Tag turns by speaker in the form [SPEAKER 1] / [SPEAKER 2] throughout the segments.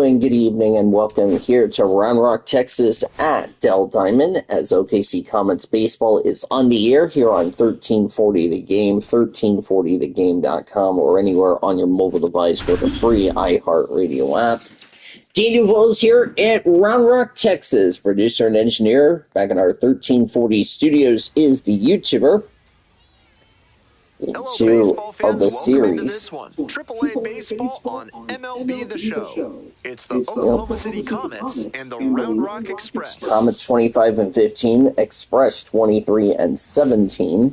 [SPEAKER 1] And good evening and welcome here to Round Rock, Texas at Dell Diamond as OKC Comets baseball is on the air here on 1340 The Game, 1340thegame.com, or anywhere on your mobile device with a free iHeartRadio app. Daniel Voles here at Round Rock, Texas. Producer and engineer back in our 1340 studios is the YouTuber.
[SPEAKER 2] Hello,
[SPEAKER 1] Two
[SPEAKER 2] baseball fans.
[SPEAKER 1] of the
[SPEAKER 2] Welcome
[SPEAKER 1] series.
[SPEAKER 2] into this one. AAA baseball on MLB The Show. It's the Oklahoma City Comets and the Round Rock Express.
[SPEAKER 1] Comets 25-15, Express 23-17.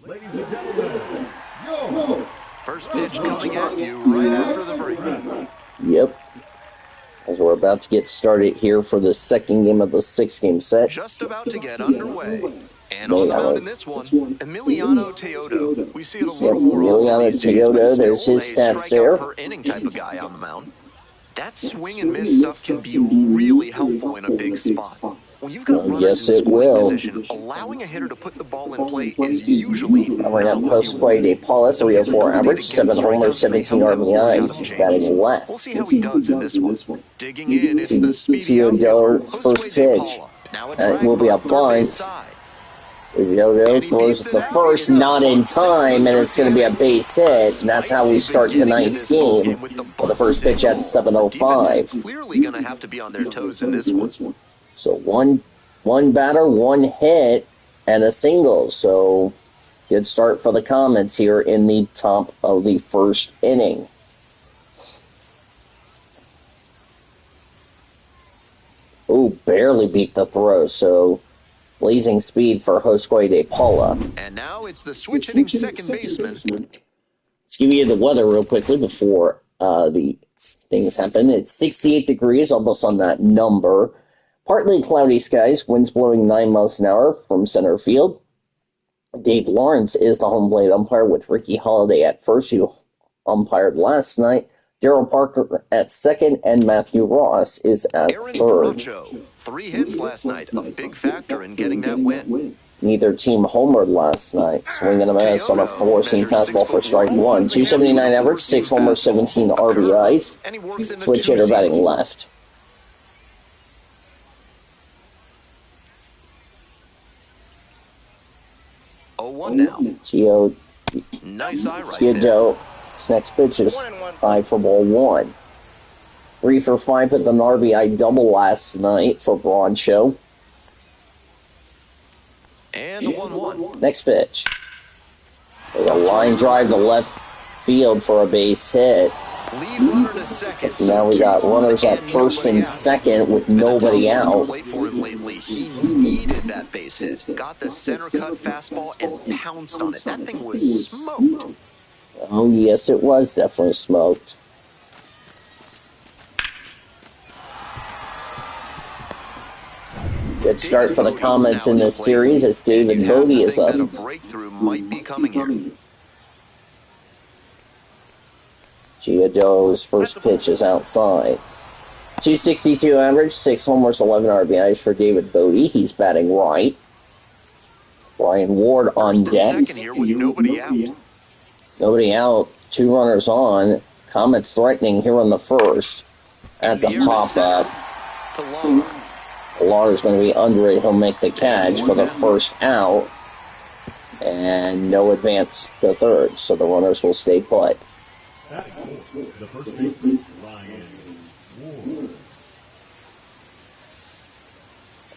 [SPEAKER 3] Ladies and gentlemen, yo!
[SPEAKER 2] First pitch coming at you right after the break.
[SPEAKER 1] Yep. As we're about to get started here for the second game of the six-game set.
[SPEAKER 2] Just about to get underway. And on the mound in this one, Emiliano Teodo. We see it a little more often these days, but
[SPEAKER 1] there's
[SPEAKER 2] still
[SPEAKER 1] his
[SPEAKER 2] a
[SPEAKER 1] stats there.
[SPEAKER 2] strikeout per inning type of guy on the mound. That swing and miss stuff can be really helpful in a big spot. When you've got runners in scoring position, allowing a hitter to put the ball in play is usually
[SPEAKER 1] Coming up, Josue De Paula, 304 average, 7 homers, 17 RBIs. He's batting left.
[SPEAKER 2] We'll see how he does in this one. Digging in, it's the speedy
[SPEAKER 1] Teodo's first pitch. And it will be a bunt. Teodo throws the first, not in time, and it's going to be a base hit. And that's how we start tonight's game with the first pitch at 7:05.
[SPEAKER 2] Clearly going to have to be on their toes in this one.
[SPEAKER 1] So one batter, one hit, and a single. So good start for the Comets here in the top of the first inning. Ooh, barely beat the throw. So blazing speed for Josue De Paula.
[SPEAKER 2] And now it's the switch-hitting second baseman.
[SPEAKER 1] Let's give you the weather real quickly before the things happen. It's 68 degrees, almost on that number. Partly cloudy skies, winds blowing 9 miles an hour from center field. Dave Lawrence is the home plate umpire with Ricky Holiday at first, who umpired last night. Darryl Parker at second, and Matthew Ross is at
[SPEAKER 2] Aaron
[SPEAKER 1] third.
[SPEAKER 2] Camacho, 3 hits last night, a big factor in getting that win.
[SPEAKER 1] Neither team homered last night. Swinging a miss on a four-seam fastball for strike one. 279 average, 6 homers, 17 RBIs. Switch hitter batting left.
[SPEAKER 2] Oh, 1 now.
[SPEAKER 1] Nice
[SPEAKER 2] eye right there.
[SPEAKER 1] Teodo. His next pitch is 5 for ball 1. 3 for 5 at the RBI double last night for Broncho.
[SPEAKER 2] And the 1-1.
[SPEAKER 1] Next pitch. With a line drive to left field for a base hit.
[SPEAKER 2] Lead runner to second.
[SPEAKER 1] So now we got runners at first and second with nobody out.
[SPEAKER 2] He needed that base hit. Got the center cut fastball and pounced on it. That thing was smoked.
[SPEAKER 1] Oh, yes, it was definitely smoked. Good start for the Comets in this series as David Bodie is up.
[SPEAKER 2] A breakthrough might be coming here.
[SPEAKER 1] Teodo's first pitch is outside. 262 average, 6 homers, 11 RBIs for David Bodie. He's batting right. Brian Ward on deck.
[SPEAKER 2] Second here with nobody out.
[SPEAKER 1] Nobody out, 2 runners on. Comets threatening here on the first. That's a pop-up. Pilar is going to be under it. He'll make the catch for the first out. And no advance to third, so the runners will stay put.
[SPEAKER 3] The first baseman, Ryan Ward.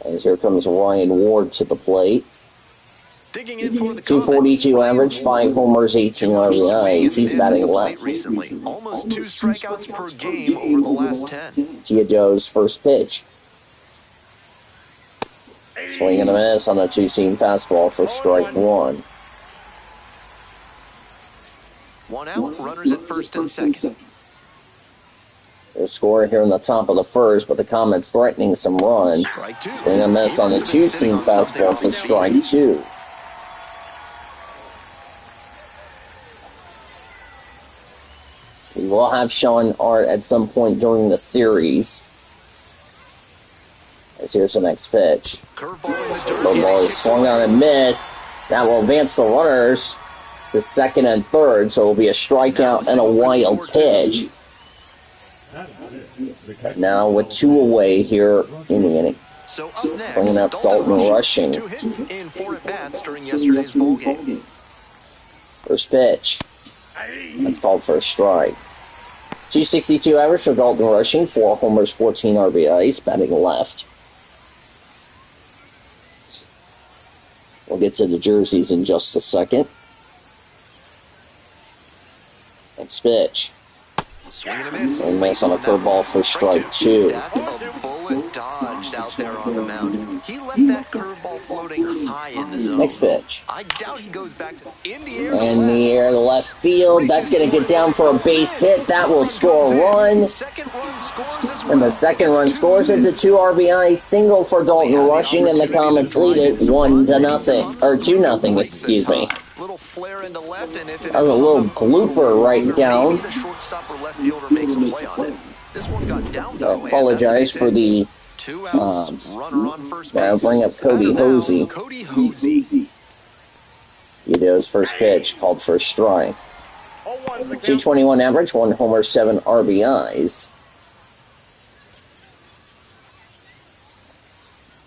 [SPEAKER 1] As here comes Ryan Ward to the plate.
[SPEAKER 2] Digging in for the
[SPEAKER 1] 242 average, 5 homers, 18 RBIs. He's batting left.
[SPEAKER 2] Recently, almost 2 strikeouts per game over the last 10.
[SPEAKER 1] Teodo's first pitch. Swing and a miss on a 2-seam fastball for strike 1.
[SPEAKER 2] 1 out, runners at first and second.
[SPEAKER 1] There's score here in the top of the first, but the Comets threatening some runs. Swing and a miss on the 2-seam fastball for strike 2. We will have Sean Art at some point during the series. As here's the next pitch. Curveball is swung on and miss. That will advance the runners to second and third, so it will be a strikeout and a wild pitch. Now with 2 away here in the inning.
[SPEAKER 2] So up next,
[SPEAKER 1] Bringing up Dalton Rushing.
[SPEAKER 2] 2 hits in 4 at-bats during yesterday's ball game.
[SPEAKER 1] First pitch. That's called for a strike. 262 average for Dalton Rushing, 4 homers, 14 RBIs, batting left. We'll get to the jerseys in just a second. Next pitch.
[SPEAKER 2] Swing and a miss.
[SPEAKER 1] And miss on a curveball for strike 2.
[SPEAKER 2] That's a bullet dodged out there on the mound. He left that curveball floating high in the zone.
[SPEAKER 1] Next pitch.
[SPEAKER 2] I doubt he goes back in the air.
[SPEAKER 1] In the air to left field. That's going to get down for a base hit. That will score a run. And the second run scores. It's a 2 RBI single for Dalton Rushing, and the Comets lead it 1-0. Or 2-0, excuse me.
[SPEAKER 2] Little flare into left, and if it
[SPEAKER 1] that was a little blooper right down.
[SPEAKER 2] the shortstop or left fielder makes a play on it. This one got down though.
[SPEAKER 1] I apologize for the
[SPEAKER 2] 2 outs, runner on first base.
[SPEAKER 1] I'll bring up Cody Hosey.
[SPEAKER 2] Cody Hosey.
[SPEAKER 1] His first pitch called for a strike. 221 average, 1 homer, 7 RBIs.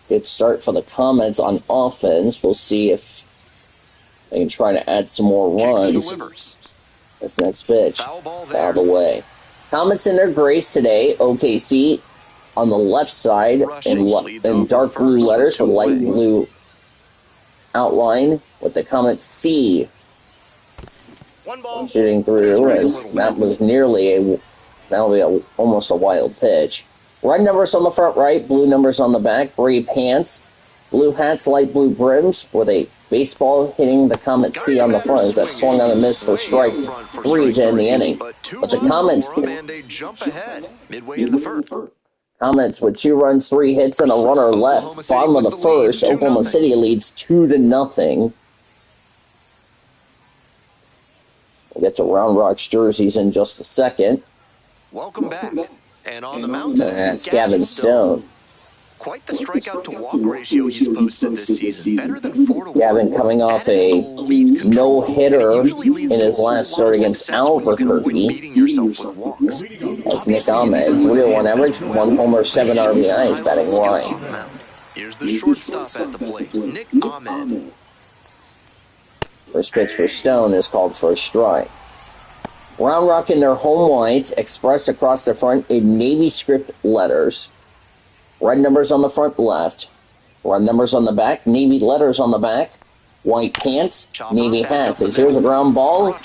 [SPEAKER 1] Good start for the Comets on offense. We'll see if they can try to add some more runs. This next pitch, fouled away. Comets in their grace today. OKC on the left side in dark blue letters with light blue outline with the Comets C shooting through. That was nearly almost a wild pitch. Red numbers on the front right, blue numbers on the back, gray pants, blue hats, light blue brims with a baseball hitting the Comet C on the front as that swung on a miss for strike 3 to end the inning. But the Comets
[SPEAKER 2] jump ahead midway in the first.
[SPEAKER 1] Comets with 2 runs, 3 hits, and a runner left. Bottom of the first, Oklahoma City leads 2-0. We'll get to Round Rock's jerseys in just a second.
[SPEAKER 2] Welcome back. And on the mountain,
[SPEAKER 1] that's Gavin Stone.
[SPEAKER 2] Quite the strikeout to walk ratio he's posted this season. Better than 4-1.
[SPEAKER 1] Gavin coming off a no-hitter in his last start against Albuquerque. That's Nick Ahmed. 301 average, 1 homer, 7 RBIs, batting right.
[SPEAKER 2] Here's the shortstop at the plate, Nick Ahmed.
[SPEAKER 1] First pitch for Stone is called for a strike. Round Rock in their home whites, expressed across the front in Navy script letters. Red numbers on the front left. Red numbers on the back. Navy letters on the back. White pants. Navy hats. As here's a ground ball.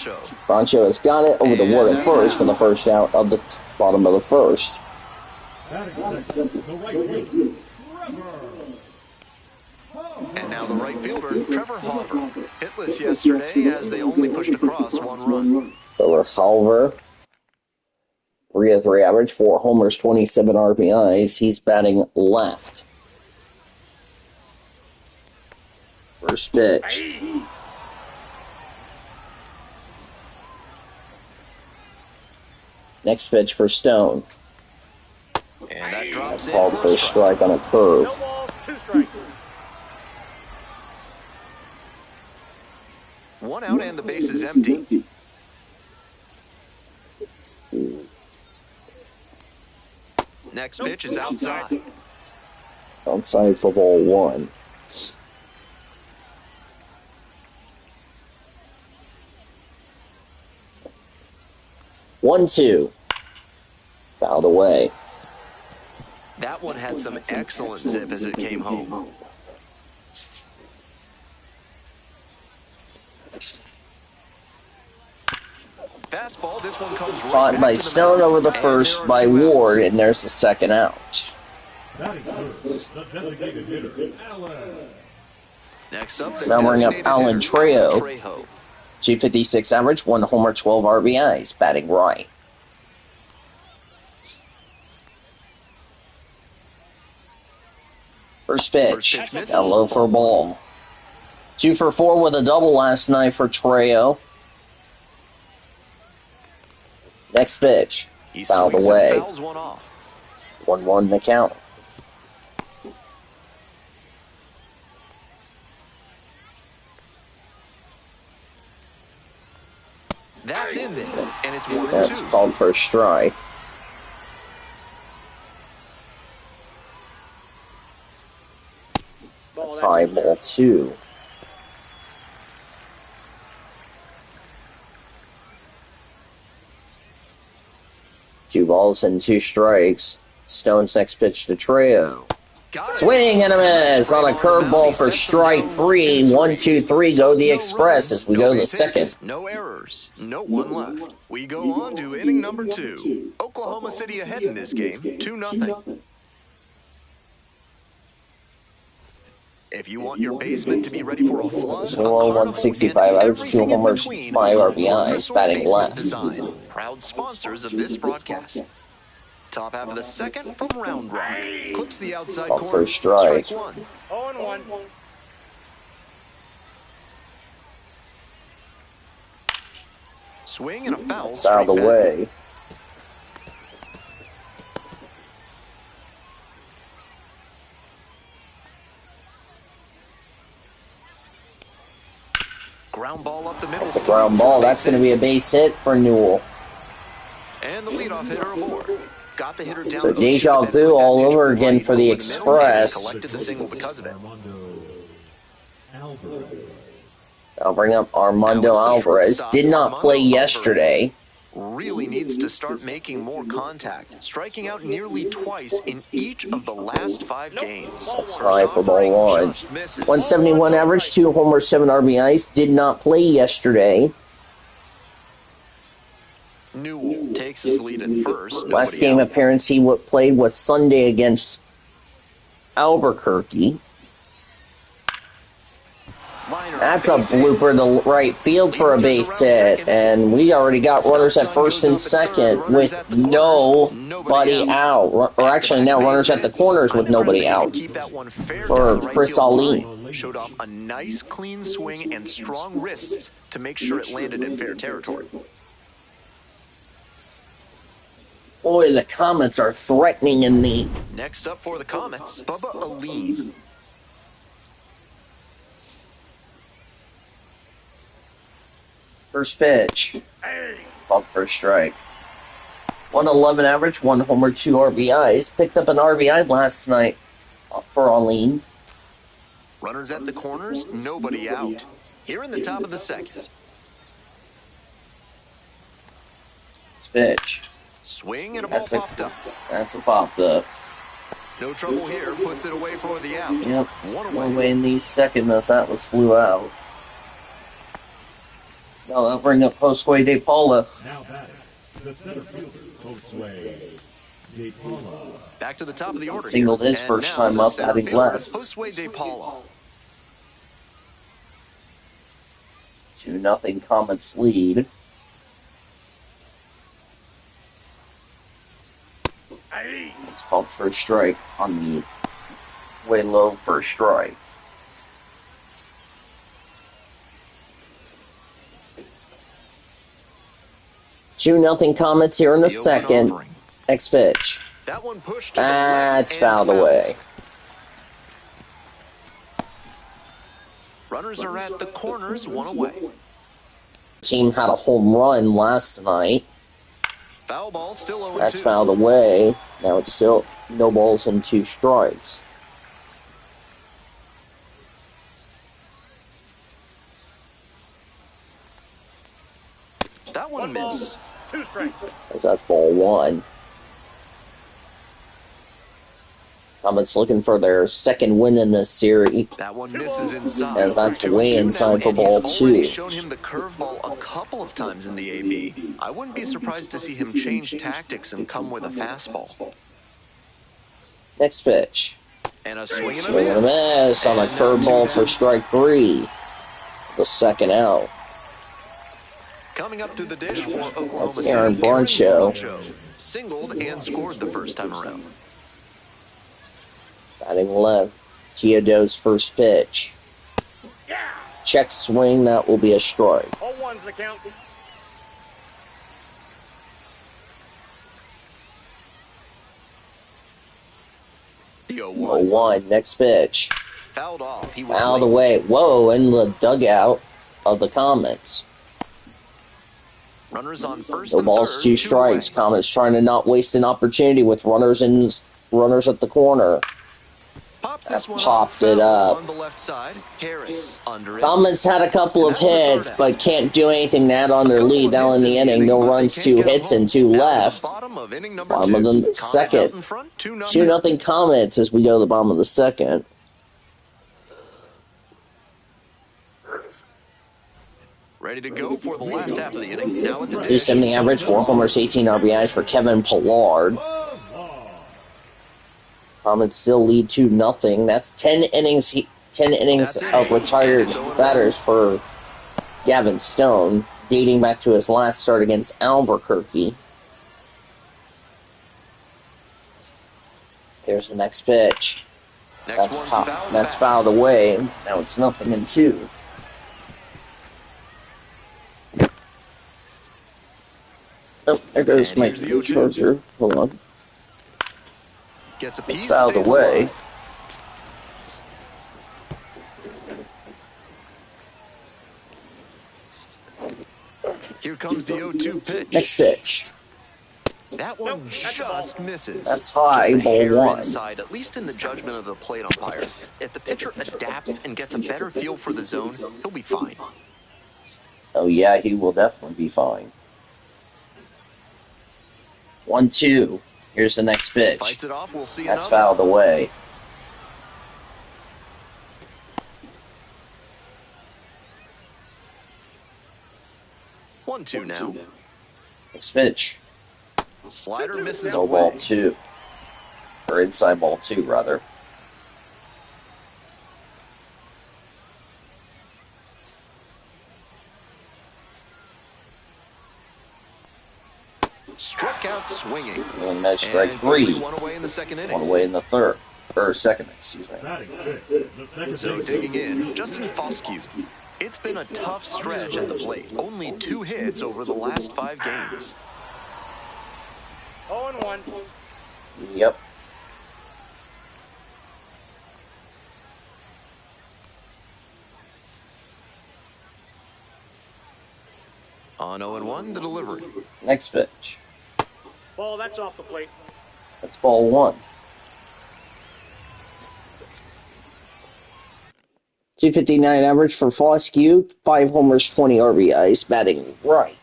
[SPEAKER 1] Broncho has got it over the wood at first for the first out of the bottom of the first.
[SPEAKER 2] And now the right fielder, Trevor Hopper. Hitless yesterday as they only pushed across 1 run.
[SPEAKER 1] Trevor Hopper. 303 average, 4 homers, 27 RBIs. He's batting left. First pitch. Next pitch for Stone.
[SPEAKER 2] And that drops in.
[SPEAKER 1] Called for a strike on a curve.
[SPEAKER 3] No ball, 2 strikes.
[SPEAKER 2] 1 out and the base is empty. Next pitch is outside.
[SPEAKER 1] Outside for ball 1. One, 2. Fouled away.
[SPEAKER 2] That one had some excellent zip as it came home. Fastball, this one comes right
[SPEAKER 1] Caught by Stone over the first by Ward, and there's the second out.
[SPEAKER 3] The designated hitter, Allen.
[SPEAKER 2] Next up,
[SPEAKER 1] So now bring up Alan Trejo. 256 average, 1 homer, 12 RBIs, batting right. First pitch, down low for a ball. 2 for 4 with a double last night for Trejo. Next pitch, fouled away. 1-1 the count.
[SPEAKER 2] That's in there, and it's 1-2.
[SPEAKER 1] That's called for a strike. That's high, ball 2. Two balls and 2 strikes. Stone's next pitch to Trejo. Swing and a miss on a curveball for strike 3. 1, 2, 3 go the Express as we go to the second.
[SPEAKER 2] No errors, no one left. We go on to inning number 2. Oklahoma City ahead in this game, 2-0. If you want your basement to be ready for a flood, a carnival,
[SPEAKER 1] 165 average, 2 homers, 5 RBIs, batting left.
[SPEAKER 2] Design, proud sponsors of this broadcast. Top half of the second from Round Rock. Clips the outside corner.
[SPEAKER 1] First strike.
[SPEAKER 2] 1.
[SPEAKER 3] 0-1.
[SPEAKER 2] Swing and a foul.
[SPEAKER 1] Fouled away.
[SPEAKER 2] Ground ball up the middle.
[SPEAKER 1] That's a ground ball. That's going to be a base hit for Newell.
[SPEAKER 2] And the leadoff hitter aboard. Got the hitter down.
[SPEAKER 1] So deja vu all over again for the Express.
[SPEAKER 2] Collected the single because of it.
[SPEAKER 1] I'll bring up Armando Alvarez. Did not play yesterday.
[SPEAKER 2] Really needs to start making more contact, striking out nearly twice in each of the last 5 games.
[SPEAKER 1] That's high for ball 1. 171 average, 2 homers, 7 RBIs. Did not play yesterday.
[SPEAKER 2] Newell takes his lead at first.
[SPEAKER 1] Last game appearance he played was Sunday against Albuquerque. That's a blooper to right field for a base hit, and we already got runners at first and second with nobody out. Or actually now runners at the corners with nobody out for Chris Allen.
[SPEAKER 2] Showed off a nice clean swing and strong wrists to make sure it landed in fair territory.
[SPEAKER 1] Boy, the Comets are threatening in the...
[SPEAKER 2] Next up for the Comets, Bubba Allen.
[SPEAKER 1] First pitch. Called for a strike. 111 average, 1 homer, 2 RBIs. Picked up an RBI last night for Allen.
[SPEAKER 2] Runners at the corners, nobody out. Here in the top of the second.
[SPEAKER 1] First pitch.
[SPEAKER 2] Swing and a ball popped up.
[SPEAKER 1] That's a popped up.
[SPEAKER 2] No trouble here, puts it away for the out.
[SPEAKER 1] Yep.
[SPEAKER 2] One
[SPEAKER 1] away in the second as that was flew out. Now that'll bring up Josue De Paula.
[SPEAKER 3] Now batting, the center fielder, Josue De Paula.
[SPEAKER 2] Back to the top of the order.
[SPEAKER 1] Singled his
[SPEAKER 2] here.
[SPEAKER 1] first
[SPEAKER 2] And
[SPEAKER 1] time
[SPEAKER 2] now
[SPEAKER 1] up,
[SPEAKER 2] the
[SPEAKER 1] batting
[SPEAKER 2] center fielder,
[SPEAKER 1] left.
[SPEAKER 2] Josue De Paula.
[SPEAKER 1] 2-0 Comets lead. It's called first strike on the way low first strike. Two nothing Comets here in the second. Next pitch.
[SPEAKER 2] That one pushed.
[SPEAKER 1] That's fouled away.
[SPEAKER 2] Runners are at the corners, 1 away.
[SPEAKER 1] Team had a home run last night.
[SPEAKER 2] Foul ball, still 0-2.
[SPEAKER 1] That's fouled away. Now it's still no balls and 2 strikes.
[SPEAKER 2] That one missed.
[SPEAKER 3] 2 strikes.
[SPEAKER 1] That's ball 1. Comets looking for their second win in this series.
[SPEAKER 2] That one misses inside.
[SPEAKER 1] And that's way inside for ball 2.
[SPEAKER 2] He's already shown him the curveball a couple of times in the AB. I wouldn't be surprised to see him change tactics and come with a fastball.
[SPEAKER 1] Next pitch.
[SPEAKER 2] And a swing and a
[SPEAKER 1] Swing and a
[SPEAKER 2] miss.
[SPEAKER 1] miss on a curveball for strike 3. The second out.
[SPEAKER 2] Coming up to the dish for Oklahoma
[SPEAKER 1] That's
[SPEAKER 2] City.
[SPEAKER 1] Aaron Broncho.
[SPEAKER 2] Singled and scored the first time around.
[SPEAKER 1] Batting left. Teodo's first pitch. Check swing, that will be a strike.
[SPEAKER 3] 0-1's the count.
[SPEAKER 2] The 0-1.
[SPEAKER 1] 0-1, next pitch.
[SPEAKER 2] Fouled off. He was
[SPEAKER 1] Out of the
[SPEAKER 2] late.
[SPEAKER 1] way. Whoa, in the dugout of the Comets.
[SPEAKER 2] Runners on first
[SPEAKER 1] No
[SPEAKER 2] and
[SPEAKER 1] balls,
[SPEAKER 2] third,
[SPEAKER 1] 2 strikes.
[SPEAKER 2] away.
[SPEAKER 1] Comets trying to not waste an opportunity with runners at the corner.
[SPEAKER 2] Pops this one
[SPEAKER 1] popped it up.
[SPEAKER 2] on the left side. Harris under it.
[SPEAKER 1] Comets had a couple of hits, but can't do anything to add on their lead now in the inning. No runs, 2 hits, and 2 left.
[SPEAKER 2] Bottom of inning number
[SPEAKER 1] Bottom of the second. 2-0 Comets as we go to the bottom of the second.
[SPEAKER 2] Ready to go for the last half of the inning. Now at the dish.
[SPEAKER 1] 270 average, 4 homers, 18 RBIs for Kevin Pillar. Comets still lead 2-0. That's 10 innings. 10 innings of retired batters for Gavin Stone, dating back to his last start against Albuquerque. Here's the next pitch. That's fouled away. Now it's 0-2. Oh, there goes my charger. Hold on.
[SPEAKER 2] Gets a piece.
[SPEAKER 1] It's fouled away.
[SPEAKER 2] Here comes the 0-2 pitch.
[SPEAKER 1] Next pitch.
[SPEAKER 2] That one just misses.
[SPEAKER 1] That's high, ball 1.
[SPEAKER 2] Inside, at least in the judgment of the plate umpire. If the pitcher adapts and gets a better feel for the zone, he'll be fine.
[SPEAKER 1] Oh yeah, he will definitely be fine. 1-2. Here's the next pitch.
[SPEAKER 2] Fights it off. We'll see.
[SPEAKER 1] That's fouled away.
[SPEAKER 2] One, 2 now.
[SPEAKER 1] Next pitch.
[SPEAKER 2] Slider misses
[SPEAKER 1] No
[SPEAKER 2] away.
[SPEAKER 1] ball 2. Or inside ball 2, rather.
[SPEAKER 2] Struck out swinging.
[SPEAKER 1] And that's strike 3.
[SPEAKER 2] One away in the second inning.
[SPEAKER 1] 1 away in the third. Or second, excuse me.
[SPEAKER 3] So
[SPEAKER 2] digging in, Justin Foscue. It's been a tough stretch at the plate. Only 2 hits over the last 5 games.
[SPEAKER 4] 0-1.
[SPEAKER 1] Yep.
[SPEAKER 2] On 0-1, the delivery.
[SPEAKER 1] Next pitch.
[SPEAKER 4] Ball, that's off the plate.
[SPEAKER 1] That's ball 1. 259 average for Foscue, 5 homers, 20 RBIs, batting right.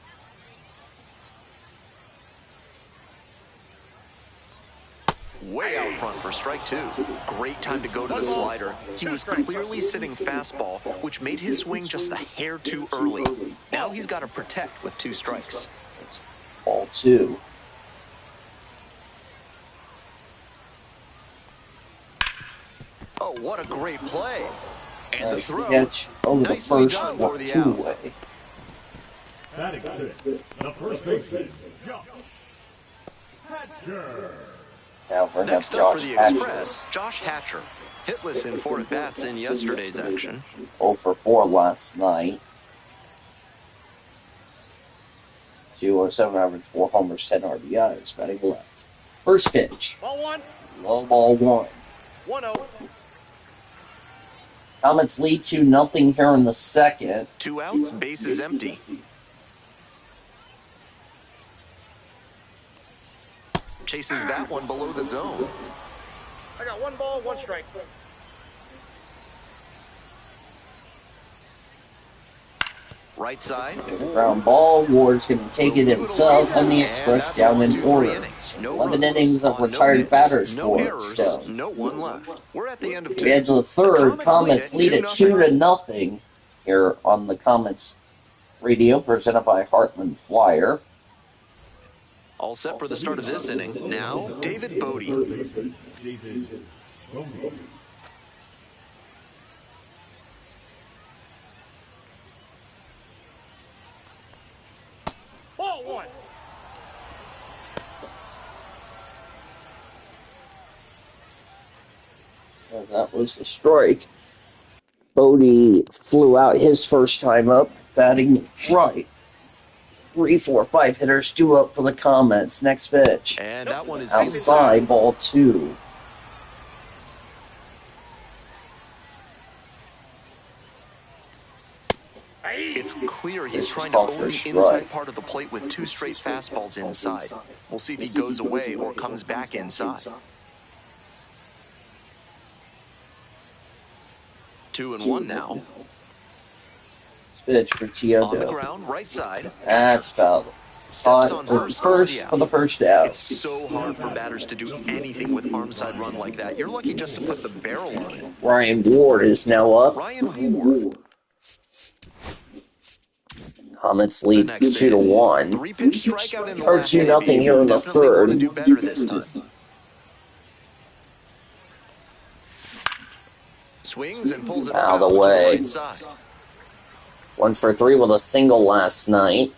[SPEAKER 2] Way out front for strike 2. Great time to go to the slider. He was clearly sitting fastball, which made his swing just a hair too early. Now he's got to protect with 2 strikes.
[SPEAKER 1] It's ball 2.
[SPEAKER 2] Oh, what a great play. And
[SPEAKER 1] Nice
[SPEAKER 2] the throw.
[SPEAKER 1] catch over the
[SPEAKER 2] Nicely
[SPEAKER 1] first
[SPEAKER 2] done for the
[SPEAKER 1] 2
[SPEAKER 2] out.
[SPEAKER 1] away.
[SPEAKER 3] Batting 6, the first baseman, Josh Hatcher.
[SPEAKER 1] Now for
[SPEAKER 2] Next up
[SPEAKER 1] Josh
[SPEAKER 2] for the
[SPEAKER 1] Hatcher.
[SPEAKER 2] Express, Josh Hatcher. Hitless in 4 at-bats in yesterday's action.
[SPEAKER 1] 0 for 4 last night. 207 average, 4 homers, 10 RBIs, batting left. First pitch.
[SPEAKER 4] Ball 1.
[SPEAKER 1] Low ball 1.
[SPEAKER 4] 1-0.
[SPEAKER 1] Comets lead 2-0 here in the second.
[SPEAKER 2] 2 outs, bases empty. Chases that one below the zone.
[SPEAKER 4] I got 1 ball, 1 strike.
[SPEAKER 2] Right side.
[SPEAKER 1] Ground ball. Ward's going to take it himself, and the Express down in order. 11 innings of retired batters
[SPEAKER 2] no
[SPEAKER 1] for
[SPEAKER 2] errors,
[SPEAKER 1] Stone.
[SPEAKER 2] no one left. We're at the end of 2.
[SPEAKER 1] We head to the third. Comets lead at 2-0 here on the Comets radio, presented by Heartland Flyer.
[SPEAKER 2] All set for the start of this inning. Now, David Bodie.
[SPEAKER 3] David Bodie.
[SPEAKER 4] Ball 1.
[SPEAKER 1] And that was the strike. Bodie flew out his first time up, batting right. 3, 4, 5 hitters, 2 up for the Comets. Next pitch.
[SPEAKER 2] And that one is
[SPEAKER 1] Outside, ball 2.
[SPEAKER 2] It's clear he's
[SPEAKER 1] This is
[SPEAKER 2] trying to
[SPEAKER 1] called
[SPEAKER 2] own
[SPEAKER 1] for a
[SPEAKER 2] the
[SPEAKER 1] strike.
[SPEAKER 2] inside part of the plate with 2 straight fastballs inside. We'll see if he goes away or comes back inside. 2-1 now.
[SPEAKER 1] Pitch for Tiodo.
[SPEAKER 2] On the ground, right side.
[SPEAKER 1] That's foul.
[SPEAKER 2] Steps on first
[SPEAKER 1] for the first out.
[SPEAKER 2] It's so hard for batters to do anything with arm side run like that. You're lucky just to put the barrel on it.
[SPEAKER 1] Ryan Ward is now up.
[SPEAKER 2] Ryan Ward.
[SPEAKER 1] Comets lead 2-1.
[SPEAKER 2] 3-pitch strikeout in the
[SPEAKER 1] Or
[SPEAKER 2] last
[SPEAKER 1] 2-0 here in the
[SPEAKER 2] Definitely want to
[SPEAKER 1] third.
[SPEAKER 2] do better this time. Swings and pulls it
[SPEAKER 1] Out of the
[SPEAKER 2] to
[SPEAKER 1] way.
[SPEAKER 2] right side.
[SPEAKER 1] 1 for 3 with a single last night.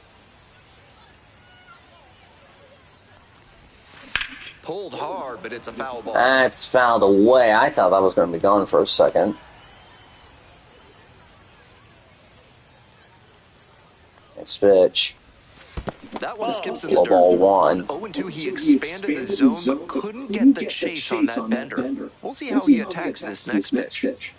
[SPEAKER 2] Pulled hard, but it's a foul ball.
[SPEAKER 1] That's fouled away. I thought that was going to be gone for a second. Next pitch.
[SPEAKER 2] That one skips in the
[SPEAKER 1] Low
[SPEAKER 2] dirt.
[SPEAKER 1] ball 1.
[SPEAKER 2] 0-2, he expanded the zone, but couldn't get the chase on that bender. We'll see how he attacks this next pitch.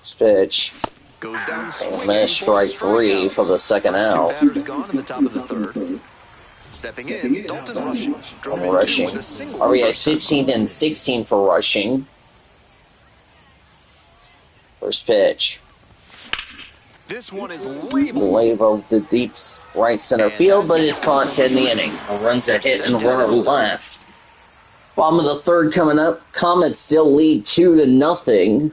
[SPEAKER 1] Next pitch.
[SPEAKER 2] Goes down
[SPEAKER 1] And
[SPEAKER 2] swinging.
[SPEAKER 1] miss strike 3 for the second
[SPEAKER 2] First two
[SPEAKER 1] out.
[SPEAKER 2] batters gone in the top of the third. Stepping in, Dalton Rushing. Drove in
[SPEAKER 1] Rushing.
[SPEAKER 2] two with a single.
[SPEAKER 1] RBI 15 and 16 for Rushing. First pitch.
[SPEAKER 2] This one is labeled.
[SPEAKER 1] Labeled the deep right center field, but it's caught in the inning. A run's a hit and a runner left. Bottom of the third coming up. Comets still lead 2-0.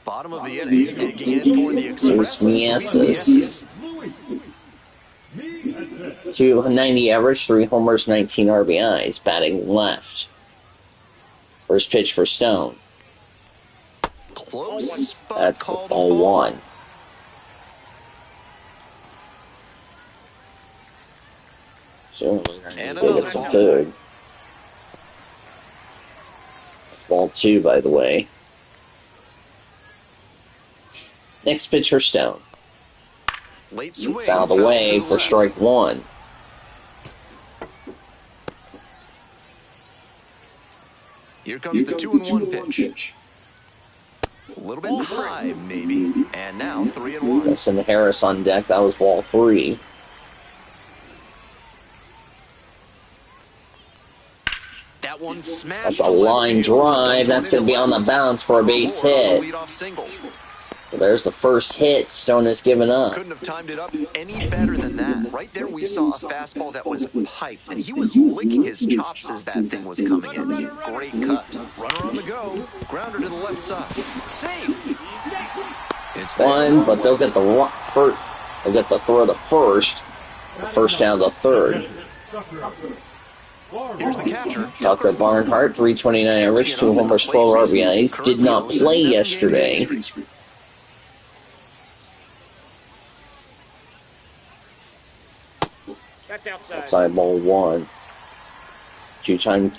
[SPEAKER 2] Bottom of the inning, digging in for the Express.
[SPEAKER 1] Mieses. 290 average, 3 homers, 19 RBIs, batting left. First pitch for Stone.
[SPEAKER 2] Close, but
[SPEAKER 1] That's
[SPEAKER 2] called
[SPEAKER 1] all
[SPEAKER 2] a ball.
[SPEAKER 1] 1. So,
[SPEAKER 2] And
[SPEAKER 1] we'll
[SPEAKER 2] another
[SPEAKER 1] get some
[SPEAKER 2] ball.
[SPEAKER 1] food. That's ball 2, by the way. Next pitch for Stone.
[SPEAKER 2] Late swing.
[SPEAKER 1] Fouled away
[SPEAKER 2] to the
[SPEAKER 1] for
[SPEAKER 2] left.
[SPEAKER 1] strike 1.
[SPEAKER 2] Here comes the 2-1 pitch. A little bit high, maybe. And now 3-1.
[SPEAKER 1] Justin Harris on deck. That was ball 3.
[SPEAKER 2] That one smashed.
[SPEAKER 1] That's a
[SPEAKER 2] to left
[SPEAKER 1] line
[SPEAKER 2] field.
[SPEAKER 1] drive.
[SPEAKER 2] Goes
[SPEAKER 1] That's
[SPEAKER 2] one
[SPEAKER 1] going to be on
[SPEAKER 2] into
[SPEAKER 1] the bounce for a base hit.
[SPEAKER 2] Leadoff single.
[SPEAKER 1] So there's the first hit Stone has given up.
[SPEAKER 2] Couldn't have timed it up any better than that. Right there, we saw a fastball that was piped, and he was licking his chops as that thing was coming in. Great cut. Runner on the go. Grounder to the left side. Save. It's there.
[SPEAKER 1] 1, but they'll get the they'll get the throw to first. The first down to the third.
[SPEAKER 2] Here's the catcher.
[SPEAKER 1] Tucker Barnhart, 329 average, 2 homers, 12 RBIs. Did not play yesterday.
[SPEAKER 4] That's outside.
[SPEAKER 1] Outside ball 1. 2-time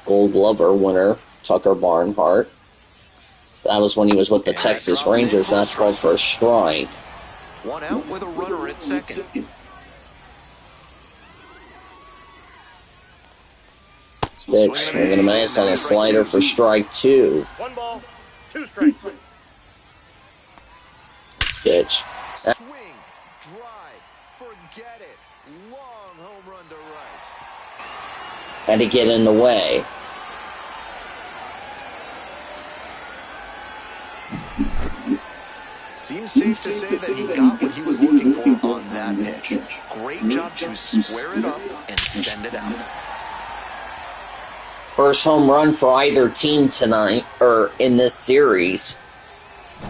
[SPEAKER 1] Gold Glover winner, Tucker Barnhart. That was when he was with the Texas Rangers. That's called for a strike.
[SPEAKER 2] One out with a runner at second.
[SPEAKER 1] Pitch, swinging a miss on a slider for strike 2.
[SPEAKER 4] 1 ball, 2 strikes.
[SPEAKER 1] Pitch.
[SPEAKER 2] Swing, drive, forget it. Long home run to right.
[SPEAKER 1] Had to get in the way.
[SPEAKER 2] Seems safe to say that he got what he was looking for on that pitch. Great job to square it up and send it out.
[SPEAKER 1] First home run for either team tonight, or in this series.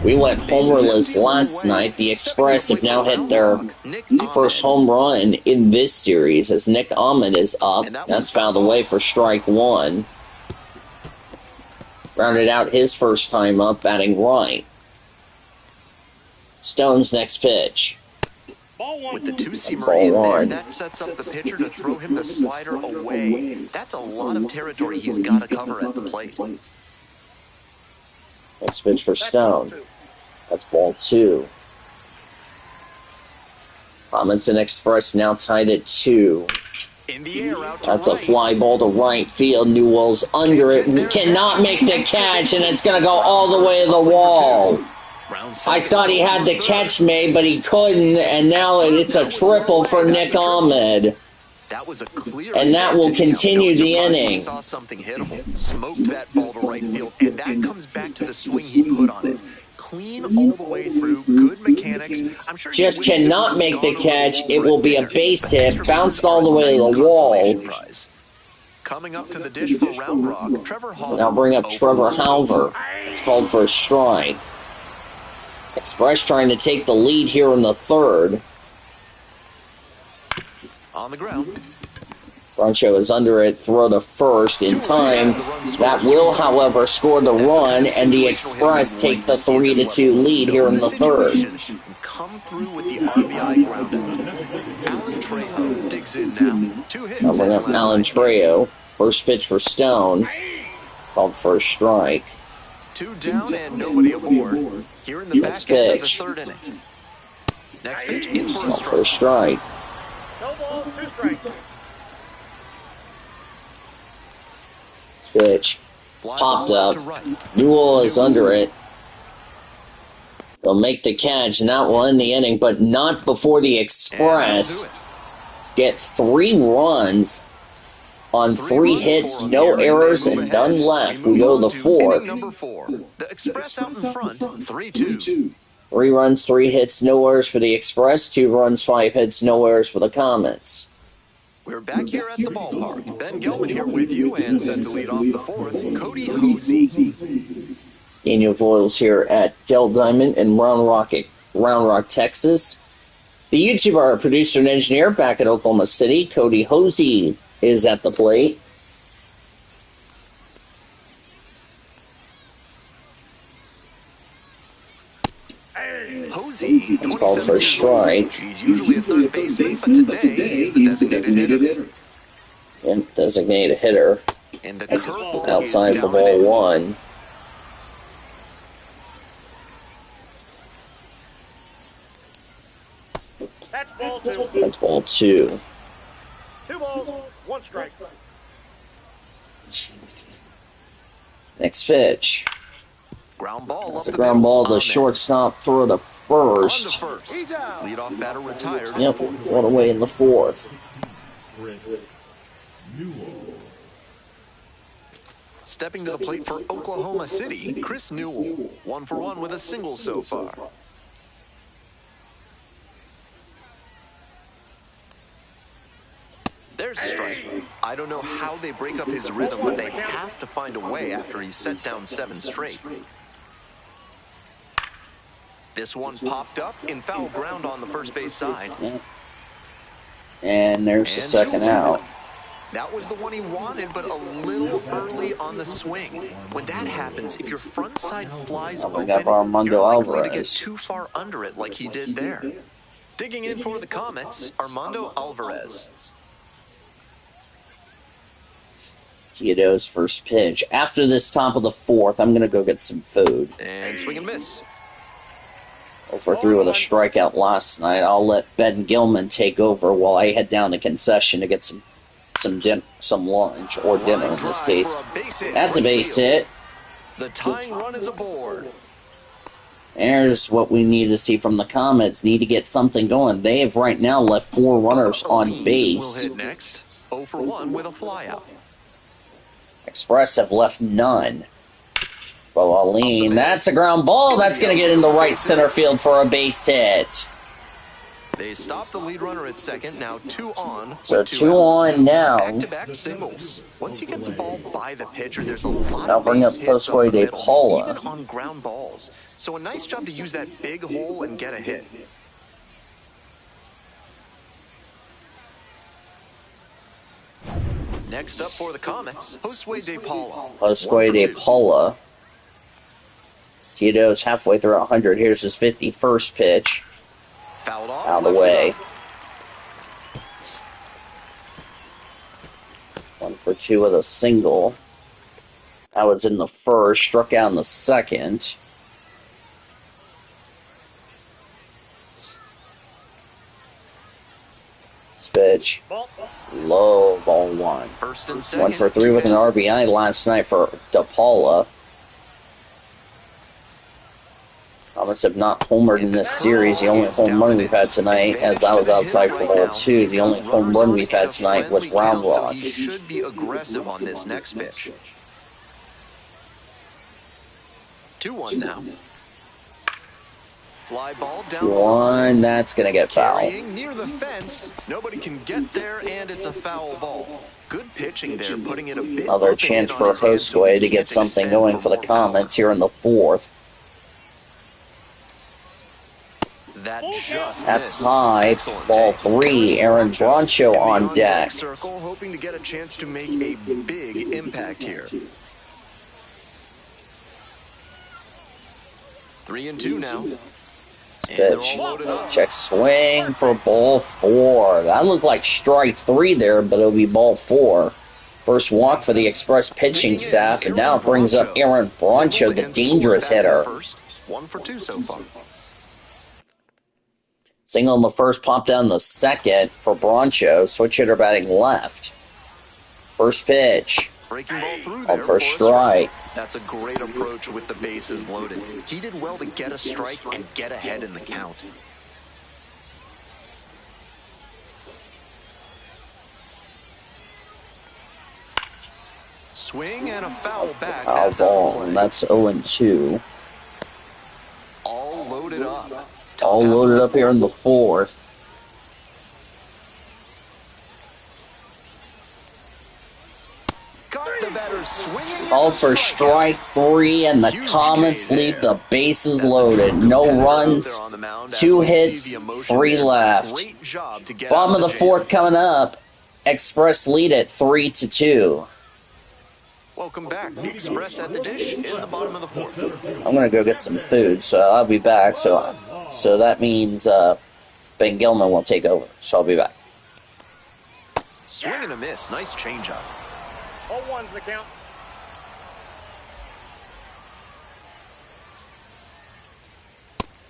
[SPEAKER 1] We went homerless last night. The Express have now hit their first home run in this series as Nick Ahmed is up. That's fouled away for strike 1. Rounded out his first time up, batting right. Stone's next pitch.
[SPEAKER 2] With the two-seamer
[SPEAKER 1] Ball
[SPEAKER 2] in there,
[SPEAKER 1] 1.
[SPEAKER 2] that sets up the pitcher to throw him the slider away. That's a lot of territory he's got to cover at the plate.
[SPEAKER 1] Next pitch for Stone. That's ball 2. Comets and Express now tied at 2.
[SPEAKER 2] In the air, out to
[SPEAKER 1] That's a
[SPEAKER 2] right.
[SPEAKER 1] fly ball to right field. Newell's under it. We cannot make the catch, and it's going to go all the way to the wall. I thought he had the catch made, but he couldn't, and now it's a triple for Nick Ahmed.
[SPEAKER 2] That was a clear
[SPEAKER 1] And that will continue the inning.
[SPEAKER 2] We saw something hittable, smoked that ball to right field, and that comes back to the swing he put on it. Clean all the way through, good mechanics. I'm sure
[SPEAKER 1] just cannot make the catch. It will be a base hit, bounced all the way to the wall.
[SPEAKER 2] Coming up to the dish for Round Rock, Trevor Halver.
[SPEAKER 1] Now bring up Trevor Halver. It's called for a strike. Express trying to take the lead here in the third.
[SPEAKER 2] On the ground.
[SPEAKER 1] Broncho is under it, throw to first in time. That will, however, score the run, and the Express take the 3-2 lead here in the third.
[SPEAKER 2] Come through with the RBI ground out. Alan Trejo digs in now. 2 hits.
[SPEAKER 1] Now bring up Alan Trejo. First pitch for Stone. It's called for a strike.
[SPEAKER 2] 2 down and nobody aboard. Here in the back end of the third inning. Next pitch in for a strike.
[SPEAKER 4] No ball, 2 strikes.
[SPEAKER 1] Pitch popped up. Newell is under it. They'll make the catch, and that will end the inning, but not before the Express get 3 runs on 3 hits, no errors, and none left. We go to the 4th.
[SPEAKER 2] The Express out in front, 3-2.
[SPEAKER 1] 3 runs, 3 hits, no errors for the Express. 2 runs, 5 hits, no errors for the Comets.
[SPEAKER 2] We're back here at the ballpark. Ben Gelman here with you, and set to lead off the 4th, Cody Hosey.
[SPEAKER 1] Daniel Voiles here at Dell Diamond in Round Rock, Texas. The YouTuber, producer, and engineer back at Oklahoma City, Cody Hosey, is at the plate.
[SPEAKER 2] Hosey,
[SPEAKER 1] it's called for a strike.
[SPEAKER 2] He's usually a third baseman, but today he's the designated hitter.
[SPEAKER 1] And designated hitter.
[SPEAKER 2] And the
[SPEAKER 1] curveball outside for ball 1.
[SPEAKER 4] That's ball 2.
[SPEAKER 1] That's ball 2.
[SPEAKER 4] 2 balls, 1 strike.
[SPEAKER 1] Next pitch.
[SPEAKER 2] Ground ball.
[SPEAKER 1] It's a ground ball to shortstop, throw to first.
[SPEAKER 2] Lead off batter retired.
[SPEAKER 1] Yep, one away in the 4th.
[SPEAKER 2] Stepping to the plate for Oklahoma City, Chris Newell. 1 for 1 with a single so far. There's a strike. I don't know how they break up his rhythm, but they have to find a way after he's set down 7 straight. This one popped up in foul ground on the first base side.
[SPEAKER 1] And there's the second out.
[SPEAKER 2] That was the one he wanted, but a little early on the swing. When that happens, if your front side flies open, you're likely to get too far under it like he did there. Digging in for the Comets, Armando Alvarez.
[SPEAKER 1] Theodo's first pitch. After this top of the 4th, I'm going to go get some food.
[SPEAKER 2] And swing and miss.
[SPEAKER 1] 0-for-3 with a strikeout last night. I'll let Ben Gilman take over while I head down to concession to get some lunch, or dinner in this case. That's a base hit.
[SPEAKER 2] The tying run is aboard.
[SPEAKER 1] There's what we need to see from the Comets. Need to get something going. They have right now left 4 runners on base.
[SPEAKER 2] Will hit next. 0 for 1 with a flyout.
[SPEAKER 1] Express have left none. Boaline, that's a ground ball. That's going to get into right center field for a base hit.
[SPEAKER 2] They stop the lead runner at second. Now 2 on.
[SPEAKER 1] So 2 on now.
[SPEAKER 2] Back-to-back singles. Once you get the ball by the pitcher, there's a lot
[SPEAKER 1] now
[SPEAKER 2] of
[SPEAKER 1] bring up
[SPEAKER 2] base hits
[SPEAKER 1] Josue De Paula.
[SPEAKER 2] even on ground balls. So a nice job to use that big hole and get a hit. Next up for the Comets, Josue De Paula.
[SPEAKER 1] Josue De Paula. Tito's halfway through 100. Here's his 51st pitch.
[SPEAKER 2] Fouled off.
[SPEAKER 1] Out of the way. 1 for 2 with a single. That was in the first. Struck out in the second. This pitch. Low, ball 1.
[SPEAKER 2] First and second.
[SPEAKER 1] 1 for 3 with an RBI last night for De Paula. Comets have not homered in this series. The only home run we've had tonight, as that was outside for ball 2, the only home run we've had tonight was Round Rock.
[SPEAKER 2] He should be aggressive on this next pitch. 2-1 now. Fly ball down the line.
[SPEAKER 1] That's going to get foul.
[SPEAKER 2] Carrying near the fence. Nobody can get there, and it's a foul ball. Good pitching there, putting it a bit.
[SPEAKER 1] Another chance for Josue to get something going for the Comets here in the 4th. That's high. Ball 3. Aaron Broncho on deck.
[SPEAKER 2] Circle, hoping to get a chance to make a big impact here. 3-2 now.
[SPEAKER 1] Pitch. Check swing for ball 4. That looked like strike 3 there, but it'll be ball 4. First walk for the Express pitching staff, and now brings up Aaron Broncho, the dangerous hitter.
[SPEAKER 2] 1 for 2 so far.
[SPEAKER 1] Single in the first, pop down the second for Broncho. Switch hitter batting left. First pitch.
[SPEAKER 2] Breaking ball through there
[SPEAKER 1] for a strike.
[SPEAKER 2] That's a great approach with the bases loaded. He did well to get a strike and get ahead in the count. Swing and a foul back.
[SPEAKER 1] Foul ball, and that's 0-2.
[SPEAKER 2] All loaded up.
[SPEAKER 1] All loaded up here in the 4th. All for strike 3, and the Comets leave the bases loaded. No runs, 2 hits, 3 left. Bottom of the 4th coming up. Express lead at 3-2.
[SPEAKER 2] Welcome back. The Express at the dish in the bottom of the 4th.
[SPEAKER 1] I'm gonna go get some food, so I'll be back. So that means Ben Gilman will take over. So I'll be back.
[SPEAKER 2] Swing and a miss. Nice changeup.
[SPEAKER 4] 0-1's the count.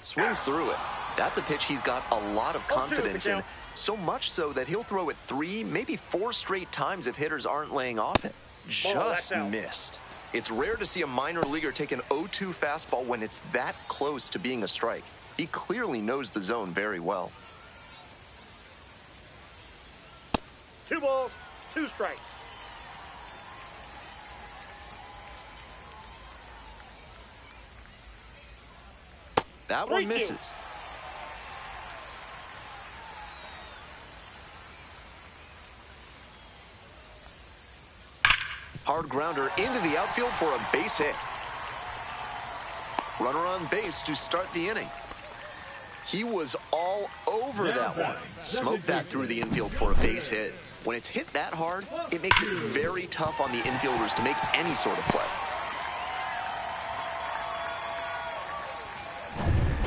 [SPEAKER 2] Swings through it. That's a pitch he's got a lot of confidence in. So much so that he'll throw it 3, maybe 4 straight times if hitters aren't laying off it. Just missed. It's rare to see a minor leaguer take an 0-2 fastball when it's that close to being a strike. He clearly knows the zone very well.
[SPEAKER 4] 2 balls, 2 strikes.
[SPEAKER 2] That one misses. Hard grounder into the outfield for a base hit. Runner on base to start the inning. He was all over that one. Smoked that through the infield for a base hit. When it's hit that hard, it makes it very tough on the infielders to make any sort of play.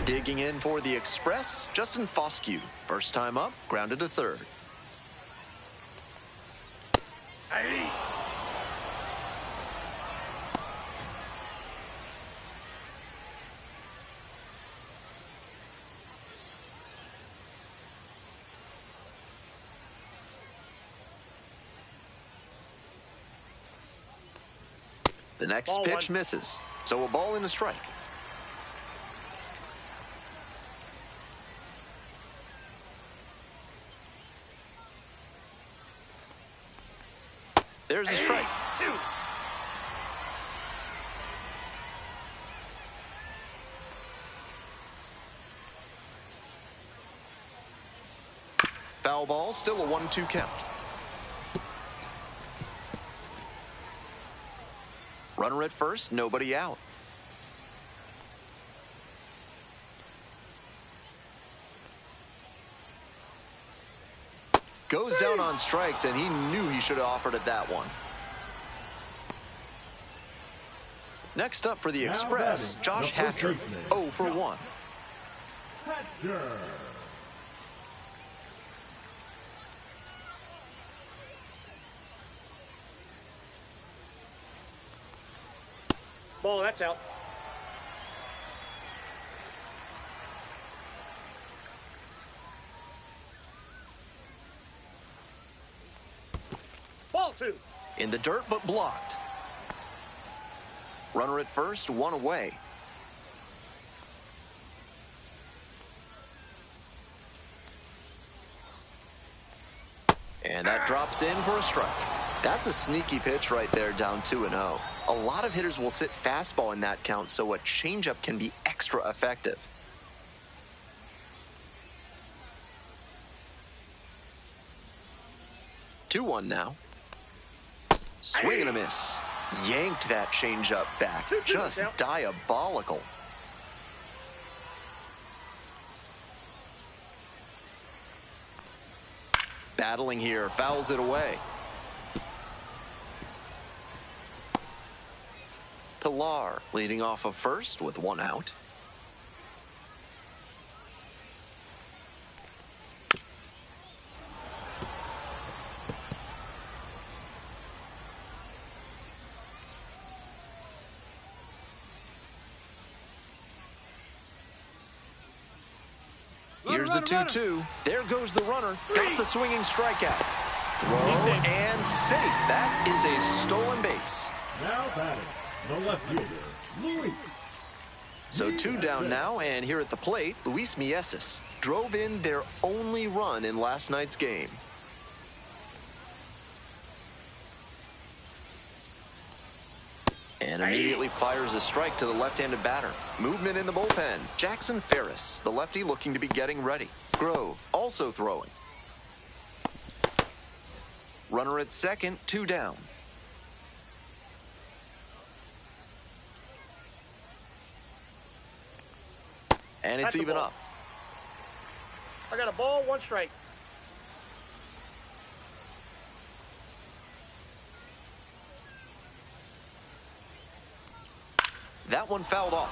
[SPEAKER 2] Digging in for the Express, Justin Foscue. First time up, grounded to third. The next pitch misses, so a ball and a strike. There's a strike. Foul ball, still a 1-2 count. Runner at first, nobody out. Goes down on strikes, and he knew he should have offered it that one. Next up for the Express, Josh Hatcher, 0 for 1.
[SPEAKER 4] Ball, that's out. Ball 2.
[SPEAKER 2] In the dirt, but blocked. Runner at first, 1 away. And that drops in for a strike. That's a sneaky pitch right there, down 2-0. A lot of hitters will sit fastball in that count, so a changeup can be extra effective. 2-1 now. Swing and a miss. Yanked that changeup back. Just diabolical. Battling here, fouls it away. Pilar leading off of first with 1 out. Here's the 2-2. There goes the runner. Got the swinging strikeout. Throw and safe. That is a stolen base.
[SPEAKER 3] Now batting, the left fielder, Luis.
[SPEAKER 2] So 2 down now, and here at the plate, Luis Mieses drove in their only run in last night's game. And immediately fires a strike to the left-handed batter. Movement in the bullpen. Jackson Ferris, the lefty, looking to be getting ready. Grove also throwing. Runner at second, 2 down. And it's even up.
[SPEAKER 4] I got a ball, 1 strike.
[SPEAKER 2] That one fouled off.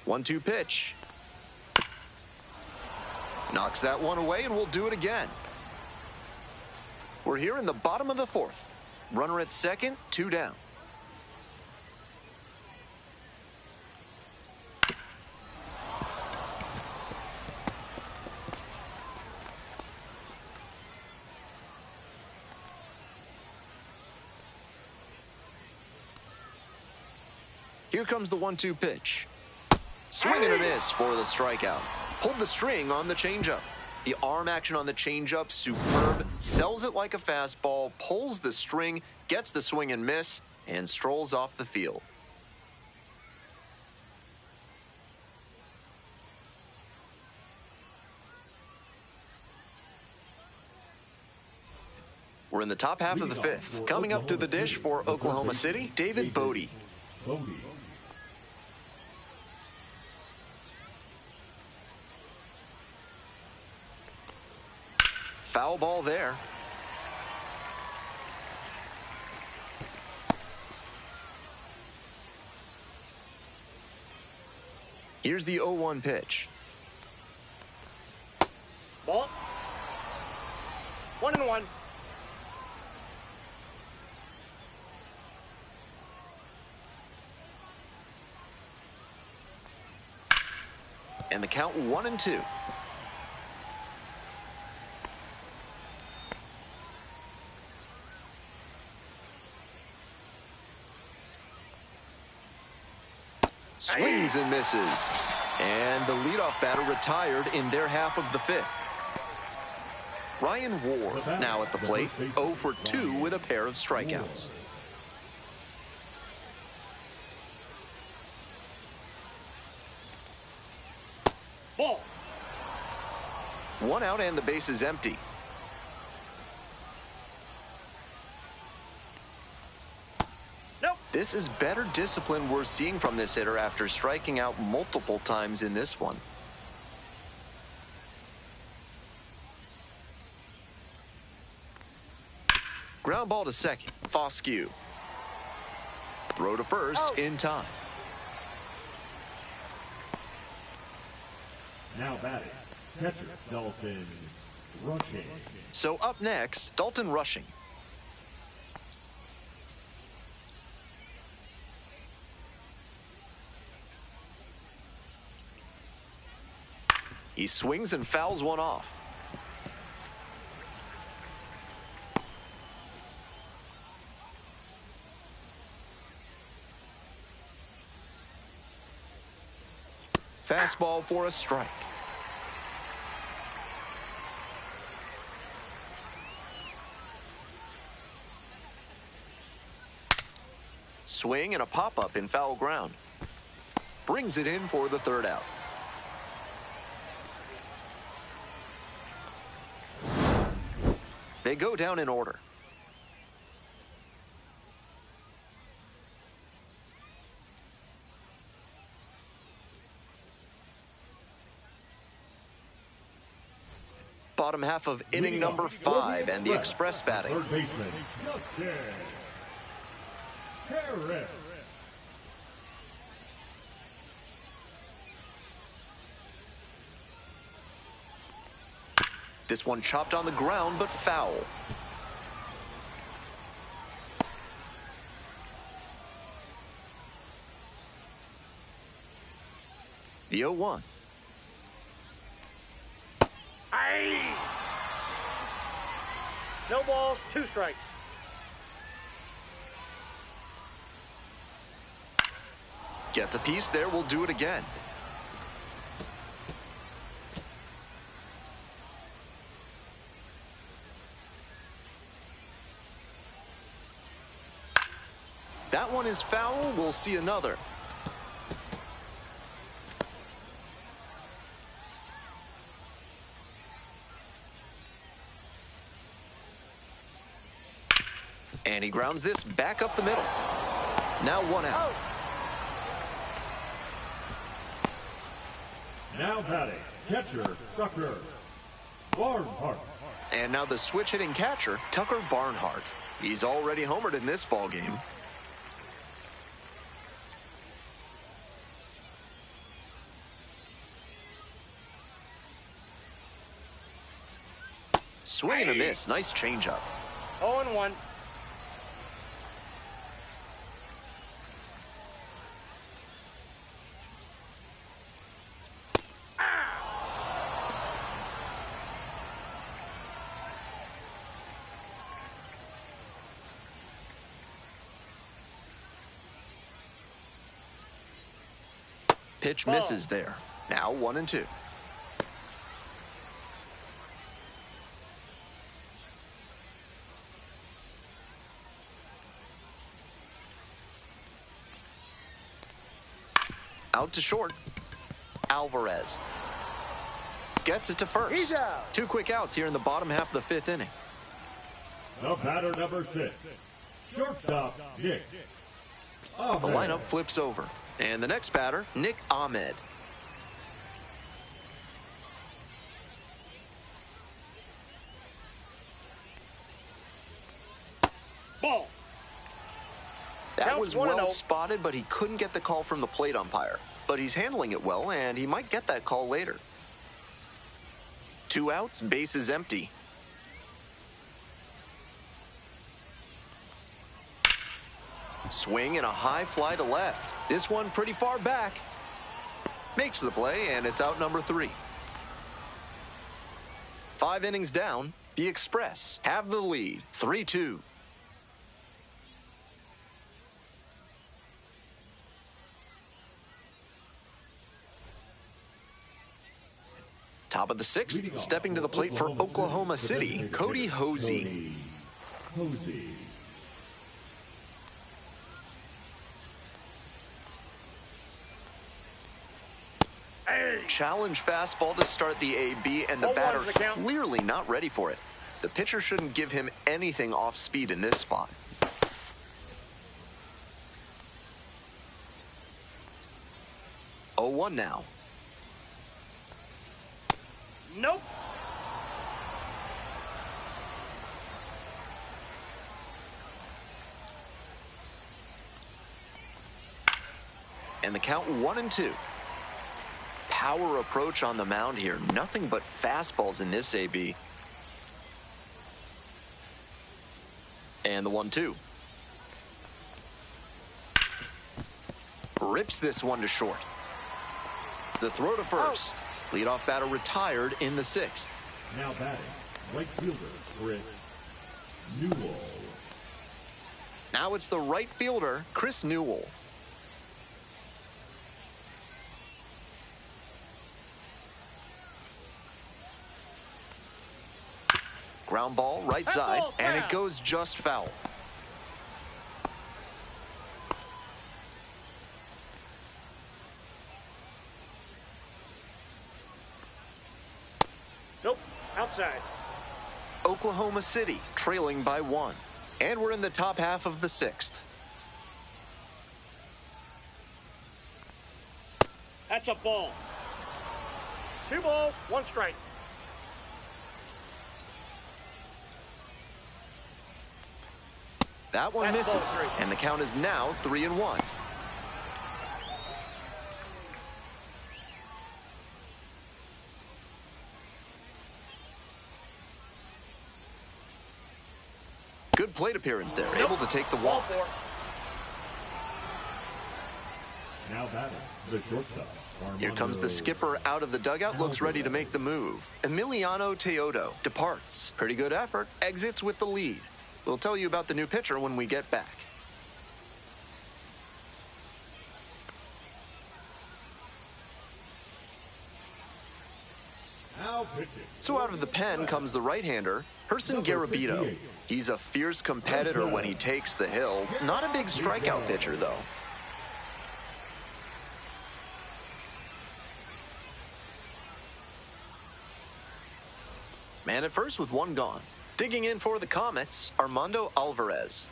[SPEAKER 2] One-two pitch. Knocks that one away, and we'll do it again. We're here in the bottom of the 4th. Runner at second, 2 down. Here comes the 1-2 pitch. Swing and a miss for the strikeout. Pulled the string on the changeup. The arm action on the changeup, superb. Sells it like a fastball, pulls the string, gets the swing and miss, and strolls off the field. We're in the top half of the 5th. Coming up to the dish for Oklahoma City, David Bodie. Foul ball there. Here's the 0-1 pitch.
[SPEAKER 4] Ball. 1-1.
[SPEAKER 2] And the count 1-2. Swings and misses. And the leadoff batter retired in their half of the 5th. Ryan Ward now at the plate, 0 for 2 with a pair of strikeouts.
[SPEAKER 4] Ball.
[SPEAKER 2] 1 out and the base is empty.
[SPEAKER 4] Nope.
[SPEAKER 2] This is better discipline we're seeing from this hitter after striking out multiple times in this one. Ground ball to second. Foscue. Throw to first in time.
[SPEAKER 3] Now batting, catcher Dalton Rushing.
[SPEAKER 2] So up next, Dalton Rushing. He swings and fouls one off. Fastball for a strike. Swing and a pop-up in foul ground. Brings it in for the third out. They go down in order. Bottom half of inning number 5 and the Express batting.
[SPEAKER 3] Third baseman, Justin Harris.
[SPEAKER 2] This one chopped on the ground, but foul. The 0-1.
[SPEAKER 4] Aye. No balls, 2 strikes.
[SPEAKER 2] Gets a piece there, will do it again. That one is foul. We'll see another. And he grounds this back up the middle. Now 1 out.
[SPEAKER 3] Now batting, catcher, Tucker Barnhart.
[SPEAKER 2] And now the switch-hitting catcher, Tucker Barnhart. He's already homered in this ballgame. Swing and a miss. Nice changeup.
[SPEAKER 4] 0-1.
[SPEAKER 2] Pitch misses there. Now 1-2. Out to short. Alvarez gets it to first.
[SPEAKER 4] He's out.
[SPEAKER 2] 2 quick outs here in the bottom half of the 5th inning.
[SPEAKER 3] The batter number 6, shortstop Nick Ahmed.
[SPEAKER 2] The lineup flips over. And the next batter, Nick Ahmed.
[SPEAKER 4] Ball.
[SPEAKER 2] That
[SPEAKER 4] Counts
[SPEAKER 2] was
[SPEAKER 4] 1-0.
[SPEAKER 2] well spotted, but he couldn't get the call from the plate umpire. But he's handling it well, and he might get that call later. 2 outs, bases empty. Swing and a high fly to left. This one pretty far back. Makes the play, and it's out number 3. 5 innings down, the Express have the lead, 3-2. Top of the 6th, stepping to the plate for Oklahoma City, Cody Hosey.
[SPEAKER 3] Hosey.
[SPEAKER 2] Challenge fastball to start the AB, and the batter clearly not ready for it. The pitcher shouldn't give him anything off speed in this spot. Oh, 1 now.
[SPEAKER 4] Nope.
[SPEAKER 2] And the count 1-2. Power approach on the mound here. Nothing but fastballs in this AB. And the 1-2. Rips this one to short. The throw to first. Leadoff batter retired in the 6th.
[SPEAKER 3] Now batting, right fielder Chris Newell.
[SPEAKER 2] Now it's the right fielder, Chris Newell. Ground ball, right
[SPEAKER 4] That
[SPEAKER 2] side,
[SPEAKER 4] ball's
[SPEAKER 2] and it
[SPEAKER 4] foul.
[SPEAKER 2] goes just foul.
[SPEAKER 4] Nope. Outside.
[SPEAKER 2] Oklahoma City trailing by 1. And we're in the top half of the 6th.
[SPEAKER 4] That's a ball. 2 balls, 1 strike.
[SPEAKER 2] That one
[SPEAKER 4] That's ball
[SPEAKER 2] misses,
[SPEAKER 4] 3.
[SPEAKER 2] and the count is now 3-1. Good plate appearance there, able to take the
[SPEAKER 4] Ball
[SPEAKER 2] walk.
[SPEAKER 4] 4.
[SPEAKER 3] Now batting, the shortstop.
[SPEAKER 2] Here comes the skipper out of the dugout, looks ready to make the move. Emiliano Teodo departs. Pretty good effort, exits with the lead. We'll tell you about the new pitcher when we get back.
[SPEAKER 3] Now pitching.
[SPEAKER 2] So out of the pen comes the right-hander, Person Garabito. He's a fierce competitor when he takes the hill. Not a big strikeout pitcher, though. Man at first with 1 gone. Digging in for the Comets, Armando Alvarez.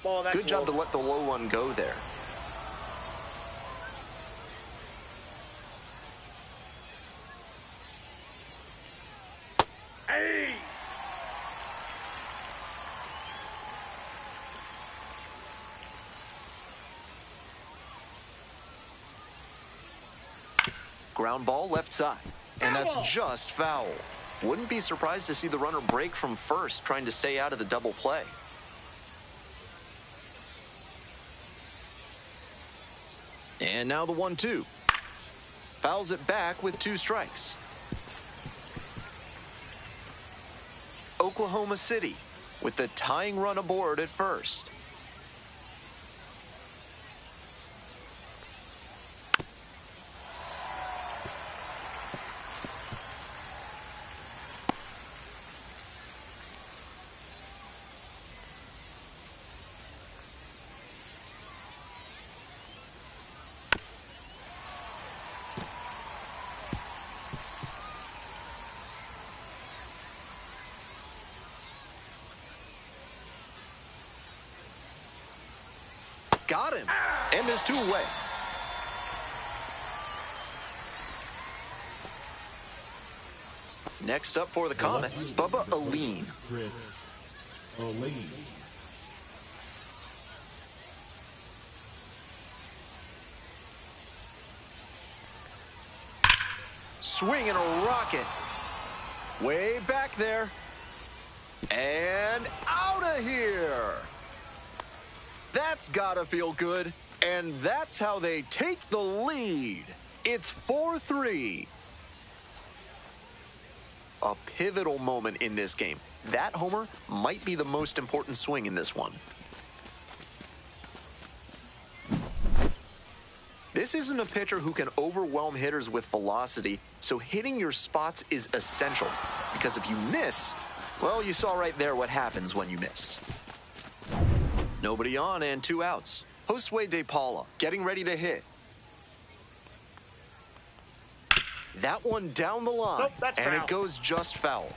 [SPEAKER 4] Ball, that's
[SPEAKER 2] Good job to
[SPEAKER 4] low.
[SPEAKER 2] let the low one go there.
[SPEAKER 4] Hey!
[SPEAKER 2] Ground ball left side. And that's just foul. Wouldn't be surprised to see the runner break from first, trying to stay out of the double play. And now the 1-2. Fouls it back with 2 strikes. Oklahoma City with the tying run aboard at first. Got him. And there's 2 away. Next up for the Comets, Bubba Aline.
[SPEAKER 3] Chris Aline.
[SPEAKER 2] Swing and a rocket. Way back there. And out of here. That's gotta feel good. And that's how they take the lead. It's 4-3. A pivotal moment in this game. That homer might be the most important swing in this one. This isn't a pitcher who can overwhelm hitters with velocity, so hitting your spots is essential. Because if you miss, well, you saw right there what happens when you miss. Nobody on and 2 outs. Josue De Paula getting ready to hit. That one down the line,
[SPEAKER 4] Nope, that's
[SPEAKER 2] and
[SPEAKER 4] foul.
[SPEAKER 2] it goes just foul.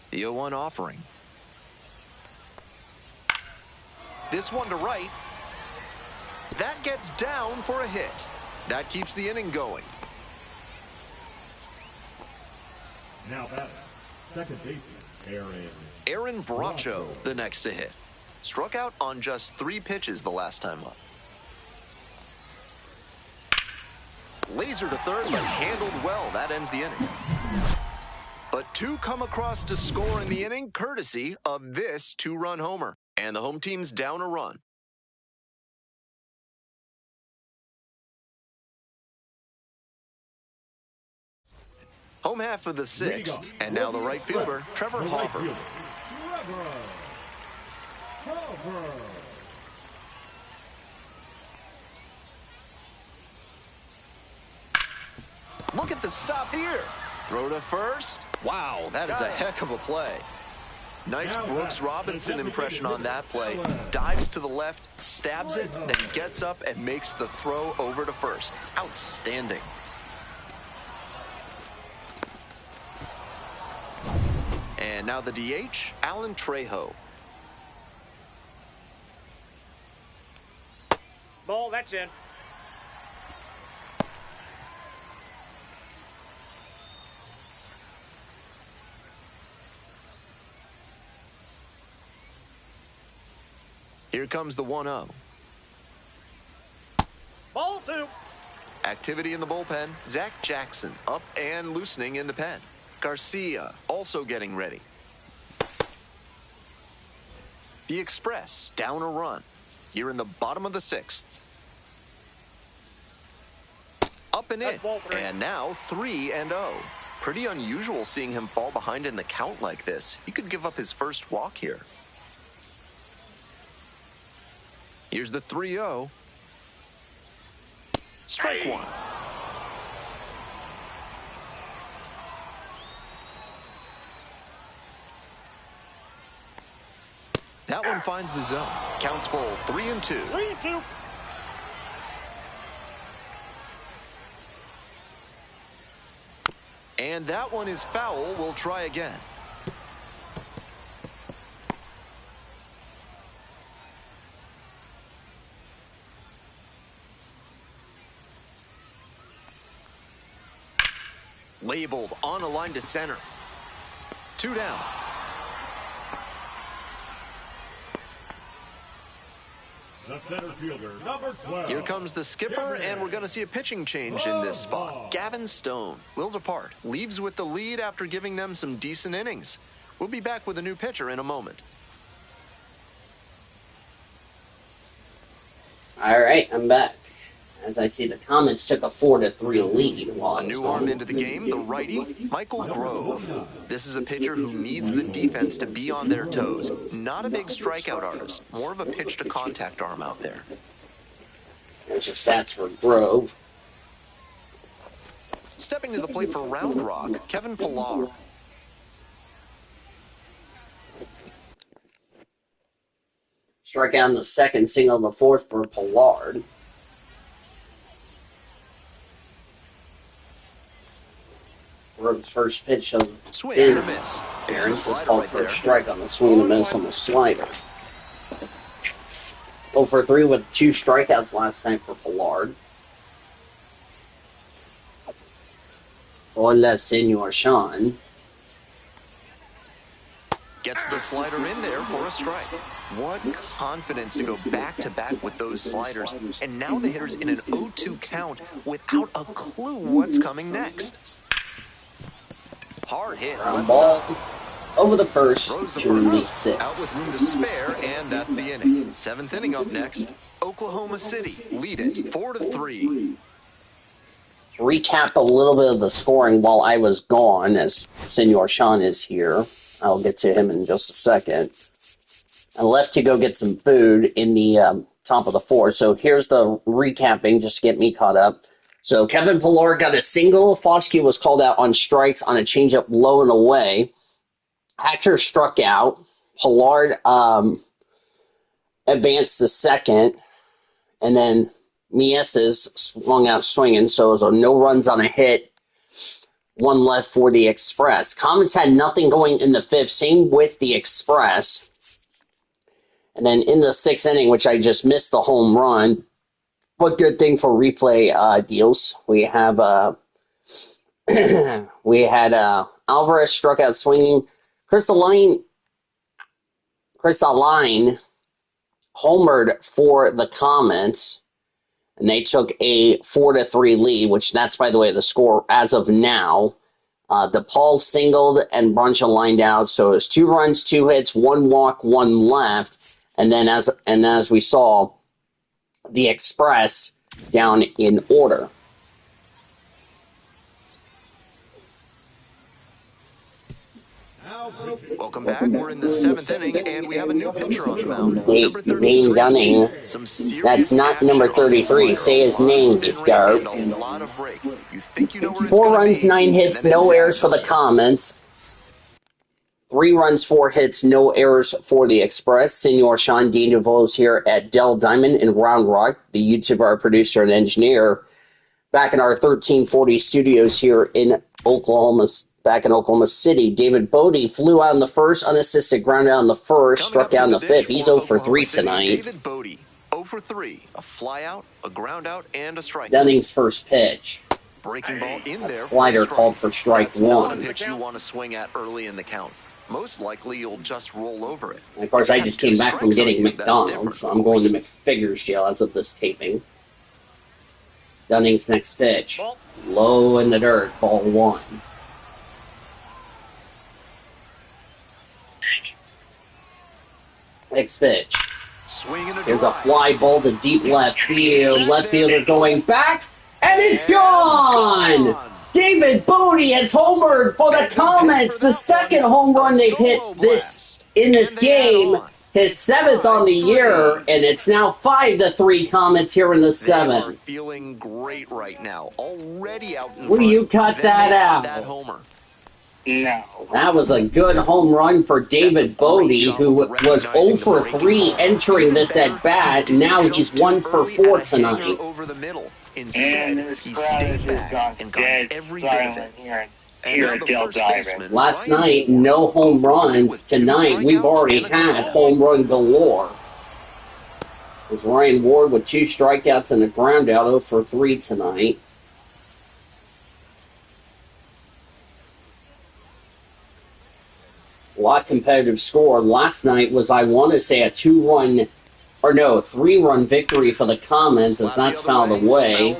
[SPEAKER 2] The 0-1 offering. This one to right. That gets down for a hit. That keeps the inning going.
[SPEAKER 3] Now batting, second baseman,
[SPEAKER 2] Aaron Bracho, the next to hit. Struck out on just 3 pitches the last time up. Laser to third, but handled well. That ends the inning. But 2 come across to score in the inning, courtesy of this 2-run homer. And the home team's down a run. Home half of the 6th, and now the right fielder, Trevor Hauver. Look at the stop here. Throw to first. Wow, that is a heck of a play. Nice Brooks Robinson impression on that play. Dives to the left, stabs it, then he gets up and makes the throw over to first. Outstanding. And now the DH, Alan Trejo.
[SPEAKER 4] Ball, that's in.
[SPEAKER 2] Here comes the 1-0.
[SPEAKER 4] Ball 2.
[SPEAKER 2] Activity in the bullpen. Zach Jackson up and loosening in the pen. Garcia also getting ready. The Express down a run. Here in the bottom of the 6th. Up and in. And now 3-0. Pretty unusual seeing him fall behind in the count like this. He could give up his first walk here. Here's the 3-0. Strike one. That one finds the zone. Counts full 3-2.
[SPEAKER 4] 3-2.
[SPEAKER 2] And that one is foul. We'll try again. Labeled on a line to center. 2 down.
[SPEAKER 3] The center fielder, number 12.
[SPEAKER 2] Here comes the skipper, and we're going to see a pitching change in this spot. Gavin Stone will depart. Leaves with the lead after giving them some decent innings. We'll be back with a new pitcher in a moment.
[SPEAKER 1] All right, I'm back. As I see, the Comets took a 4-3 lead.
[SPEAKER 2] A new arm into the game, the righty, Michael Grove. This is a pitcher who needs the defense to be on their toes. Not a big strikeout artist, more of a pitch-to-contact arm out there.
[SPEAKER 1] There's your stats for Grove.
[SPEAKER 2] Stepping to the plate for Round Rock, Kevin Pillar.
[SPEAKER 1] Strikeout in the second, single in the fourth for Pollard. Grove's first pitch of
[SPEAKER 2] Swing and a
[SPEAKER 1] his
[SPEAKER 2] miss.
[SPEAKER 1] appearance is called for a strike on the swing and a miss on the slider. 0-for-3 with 2 strikeouts last night for Pollard. Hola, Senor Sean.
[SPEAKER 2] Gets the slider in there for a strike. What confidence to go back-to-back with those sliders. And now the hitter's in an 0-2 count without a clue what's coming next. Hard hit.
[SPEAKER 1] Ground ball over the first,
[SPEAKER 2] Throws the
[SPEAKER 1] to the
[SPEAKER 2] first.
[SPEAKER 1] 6th.
[SPEAKER 2] Out with room to spare, and that's the inning. 7th inning up next. Oklahoma City lead it 4-3.
[SPEAKER 1] To recap a little bit of the scoring while I was gone, as Senor Sean is here. I'll get to him in just a second. I left to go get some food in the top of the 4th. So here's the recapping just to get me caught up. So Kevin Pillar got a single. Foskey was called out on strikes on a changeup low and away. Hatcher struck out. Pollard advanced to second. And then Mieses swung out swinging. So it was a no runs on a hit. 1 left for the Express. Comets had nothing going in the 5th. Same with the Express. And then in the 6th inning, which I just missed the home run, what good thing for replay deals. We have Alvarez struck out swinging. Crystalline homered for the Comets, and they took a 4-3 lead, which that's, by the way, the score as of now. DePaul singled and Bruncha lined out, so it's 2 runs, 2 hits, 1 walk, 1 left, and then as we saw, the Express down in order.
[SPEAKER 2] Welcome back. We're in the 7th inning, and we have a new pitcher on the mound. Number
[SPEAKER 1] Dane Dunning. That's not number 33. Say his name, you dart. 4 runs, 9 hits, no errors for the Comets. 3 runs, 4 hits, no errors for the Express. Senor Sean D. DeVos here at Dell Diamond in Round Rock, the YouTuber, producer, and engineer. Back in our 1340 studios here in Oklahoma City. David Bodie flew out in the first, unassisted ground out in the first, struck out in the fifth. He's 0 for 3 tonight.
[SPEAKER 2] David Bodie, 0 for 3. A fly out, a ground out, and a strike.
[SPEAKER 1] Dunning's first pitch.
[SPEAKER 2] Breaking ball in there.
[SPEAKER 1] Slider called for strike one.
[SPEAKER 2] That's not a pitch you want to swing at early in the count. Most likely, you'll just roll over it.
[SPEAKER 1] And of course, I just came back from getting McDonald's, so I'm going to McFigures jail as of this taping. Dunning's next pitch. Low in the dirt, ball 1. Next pitch. There's a fly ball to deep left field. Left fielder going back, and it's gone! David Bodie has homered for the Comets, the second home run they've hit in this game, his 7th on the year, and it's now 5-3 Comets here in the 7th.
[SPEAKER 2] They are feeling great right now, already out in front.
[SPEAKER 1] Will you cut that out?
[SPEAKER 2] That homer.
[SPEAKER 5] No.
[SPEAKER 1] That was a good home run for David Bodie, who was 0 for 3 entering this at bat. Now he's 1 for 4 tonight.
[SPEAKER 2] Over the middle. Instead, he stayed back and got every bit of it.
[SPEAKER 5] Here at Dell Diamond.
[SPEAKER 1] Last night, no home runs. Tonight, we've already had home run galore. It was Ryan Ward with 2 strikeouts and a ground out, 0 for 3 tonight. A lot competitive score. Last night was, I want to say, a 3-run victory for the Comets, as that's fouled away,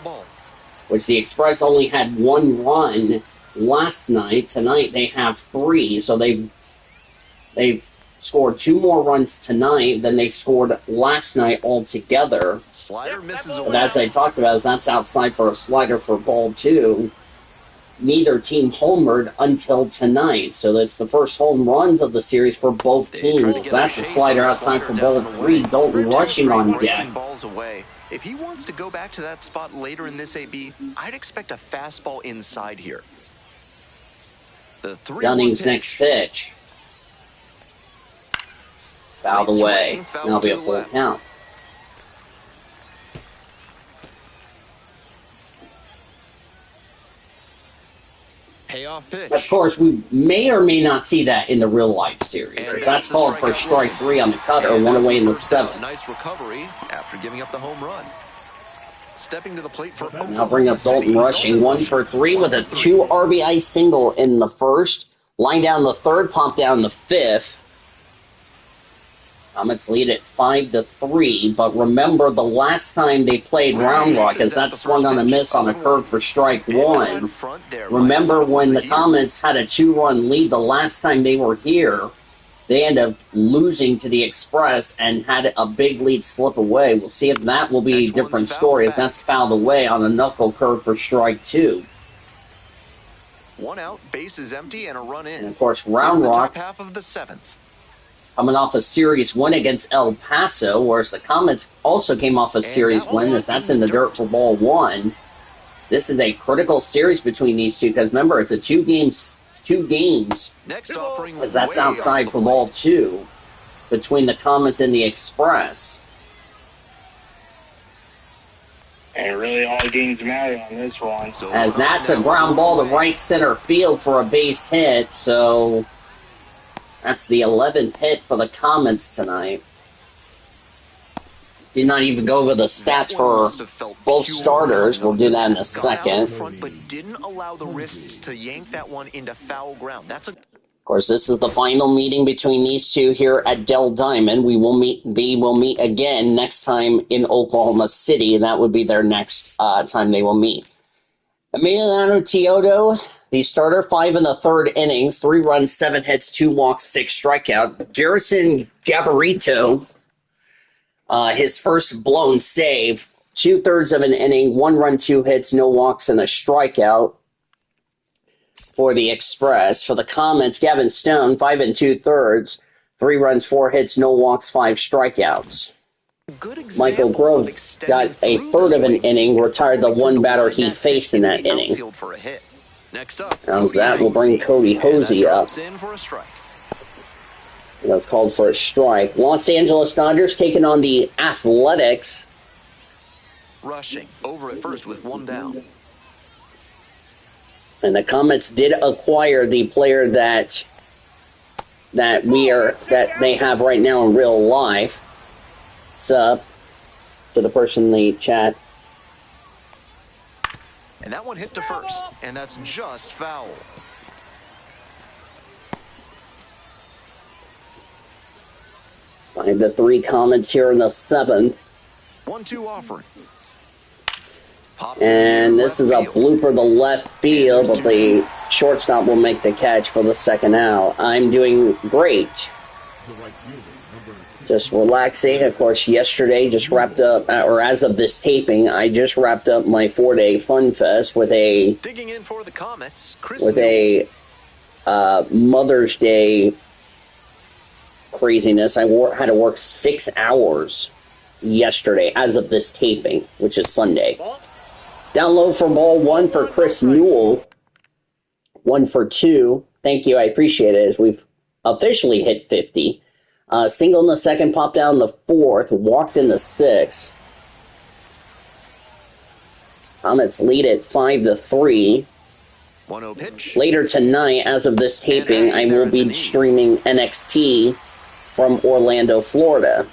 [SPEAKER 1] which the Express only had 1 run last night. Tonight they have 3, so they've scored 2 more runs tonight than they scored last night altogether.
[SPEAKER 2] Slider misses away.
[SPEAKER 1] But as I talked about, that's outside for a slider for ball 2. Neither team homered until tonight, so that's the first home runs of the series for both teams. That's a slider outside for ball 3. Dalton rushing on deck.
[SPEAKER 2] Balls away. If he wants to go back to that spot later in this AB, I'd expect a fastball inside here.
[SPEAKER 1] Dunning's next pitch. Fouled away. That'll be a full count.
[SPEAKER 2] Payoff pitch.
[SPEAKER 1] Of course, we may or may not see that in the real-life series, as that's called for strike 3 on the cutter, 1 away in the 7th.
[SPEAKER 2] Nice recovery after giving up the home run. Stepping to the plate for
[SPEAKER 1] Now bring up Dalton rushing, 1 for 3 with a 2 RBI single in the first. Line down the 3rd, pump down the 5th. Comets lead at 5-3, but remember the last time they played Round Rock, as that swung on a miss on a curve for strike 1. Remember when the Comets had a 2-run lead the last time they were here, they ended up losing to the Express and had a big lead slip away. We'll see if that will be a different story, as that's fouled away on a knuckle curve for strike 2.
[SPEAKER 2] 1 out, base is empty, and a run in.
[SPEAKER 1] And of course, Round Rock,
[SPEAKER 2] top half of the 7th.
[SPEAKER 1] Coming off a series win against El Paso, whereas the Comets also came off a series win, as that's in the dirt for ball 1. This is a critical series between these two, because remember, it's a two games,
[SPEAKER 2] Next offering,
[SPEAKER 1] as that's outside for ball 2, between the Comets and the Express.
[SPEAKER 5] And really all games matter on this one.
[SPEAKER 1] As that's a ground ball to right center field for a base hit, so that's the 11th hit for the Comets tonight. Did not even go over the stats for both starters. We'll do that in a second.
[SPEAKER 2] But didn't allow the wrists to yank that one into foul ground. Of
[SPEAKER 1] course, this is the final meeting between these two here at Dell Diamond. We will meet again next time in Oklahoma City, and that would be their next time they will meet. Emiliano Teodo, the starter, 5 in the 3rd innings, 3 runs, 7 hits, 2 walks, 6 strikeout. Garrison Gabarito, his first blown save, 2/3 of an inning, 1 run, 2 hits, no walks, and a strikeout.
[SPEAKER 6] for the Express. For the Comets, Gavin Stone, 5 2/3, 3 runs, 4 hits, no walks, 5 strikeouts. Michael Grove got a third of an inning, retired the one batter he faced in that inning.
[SPEAKER 2] Next up,
[SPEAKER 6] That will bring Cody Hosey up. That's called for a strike. Los Angeles Dodgers taking on the Athletics.
[SPEAKER 2] Rushing over at first with 1 down.
[SPEAKER 6] And the Comets did acquire the player that they have right now in real life. Sup to the person in the chat.
[SPEAKER 2] And that one hit to first, and that's just foul.
[SPEAKER 6] I have the 3 Comets here in the 7th.
[SPEAKER 2] 1-2 offering.
[SPEAKER 6] And this is a blooper to left field, but the shortstop will make the catch for the second out. I'm doing great. Just relaxing. Of course, yesterday just wrapped up, or as of this taping, I just wrapped up my 4-day fun fest with a
[SPEAKER 2] digging in for the Comets,
[SPEAKER 6] with a Mother's Day craziness. I had to work 6 hours yesterday as of this taping, which is Sunday. Down low for ball 1 for Chris Newell. 1 for 2. Thank you, I appreciate it, as we've officially hit 50. Single in the second, popped down in the 4th, walked in the 6th. Comets lead at 5-3.
[SPEAKER 2] 1-0 pitch.
[SPEAKER 6] Later tonight, as of this taping, I will be streaming NXT from Orlando, Florida.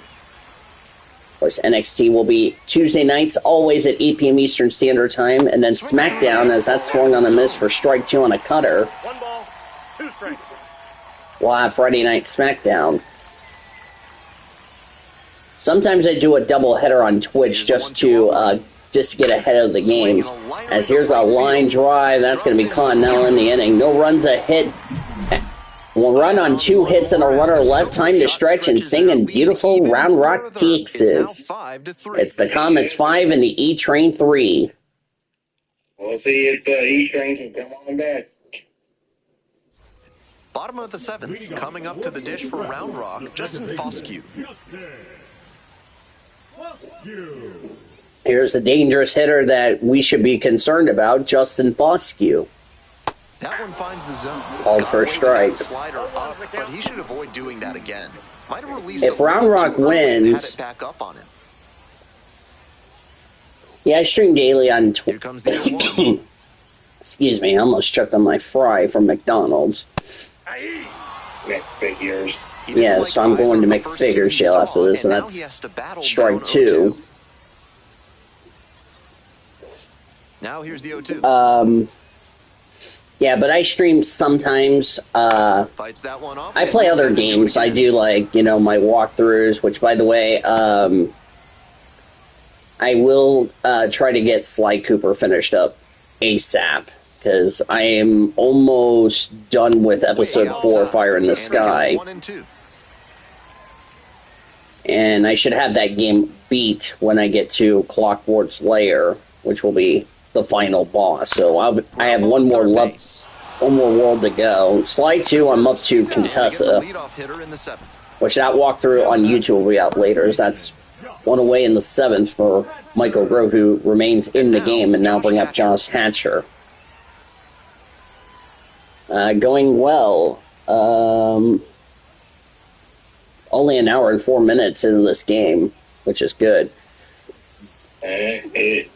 [SPEAKER 6] Of course, NXT will be Tuesday nights, always at 8 p.m. Eastern Standard Time, and then SmackDown, as that swung on a miss for strike 2 on a cutter.
[SPEAKER 4] 1 ball, 2 strikes.
[SPEAKER 6] We'll have Friday Night SmackDown. Sometimes I do a double header on Twitch just to get ahead of the games. As here's a line drive, that's going to be caught now in the inning. No runs, a hit. 1 run on 2 hits and a runner left. Time to stretch and sing in beautiful Round Rock, Texas. It's the Comets 5 and the E-Train 3.
[SPEAKER 5] We'll see if the E-Train can come on back.
[SPEAKER 2] Bottom of the 7th, coming up to the dish for Round Rock, Justin Foscue.
[SPEAKER 6] Here's a dangerous hitter that we should be concerned about, Justin Foscue.
[SPEAKER 2] That one finds the zone.
[SPEAKER 6] Called for a strike.
[SPEAKER 2] Slider up, but he should avoid doing that again. Might have released
[SPEAKER 6] if Round Rock wins,
[SPEAKER 2] had it back up on him.
[SPEAKER 6] Yeah, I stream daily on Twitch.
[SPEAKER 2] Here comes the 0-1.
[SPEAKER 6] Excuse me, I almost checked on my fry from McDonald's.
[SPEAKER 5] McFigures.
[SPEAKER 6] Yeah, so I'm going to McFigures shell after this, and that's strike 2.
[SPEAKER 2] Now here's the 0-2.
[SPEAKER 6] Yeah, but I stream sometimes.
[SPEAKER 2] Fights that one off.
[SPEAKER 6] I play other games. I do, like, my walkthroughs, which, by the way, I will try to get Sly Cooper finished up ASAP, because I am almost done with episode 4, Fire in the Sky. And I should have that game beat when I get to Clockwork's Lair, which will be the final boss. So I have one more world to go. Slide 2, I'm up to Contessa, which that walkthrough on YouTube will be out later. So that's 1 away in the 7th for Michael Grove, who remains in the game, and now bring up Josh Hatcher. Going well. Only an hour and 4 minutes into this game, which is good.
[SPEAKER 5] It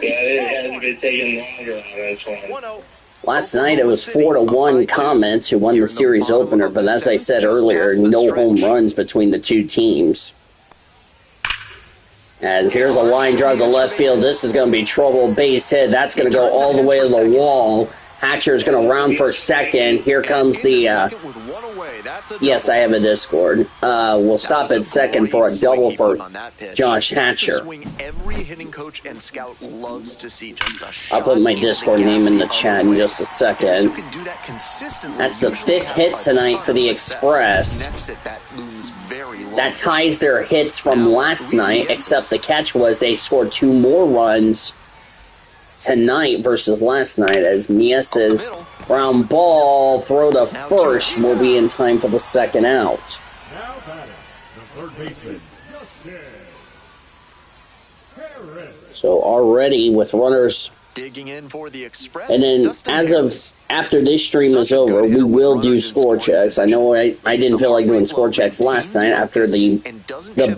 [SPEAKER 5] hasn't been taking longer on this one.
[SPEAKER 6] Last night it was 4-1 Comets, who won the series opener, but as I said earlier, no home runs between the two teams. As here's a line drive to left field. This is going to be trouble. Base hit. That's going to go all the way to the wall. Hatcher is going to round for second. Here comes the... yes, I have a Discord. We'll stop at second for a double for Josh Hatcher.
[SPEAKER 2] Every hitting coach and scout loves to see just a shot.
[SPEAKER 6] I'll put my Discord name in the chat in just a second. That's the 5th hit tonight for the Express. That ties their hits from last night, except the catch was they scored 2 more runs tonight versus last night, as Miesa's ground ball throw to first will be in time for the second out.
[SPEAKER 3] Now batting, the third baseman, Justin Harris.
[SPEAKER 6] So already with runners,
[SPEAKER 2] Digging in for the Express.
[SPEAKER 6] and then after this stream is over, we will do score checks. I know I didn't feel like doing score checks last night after the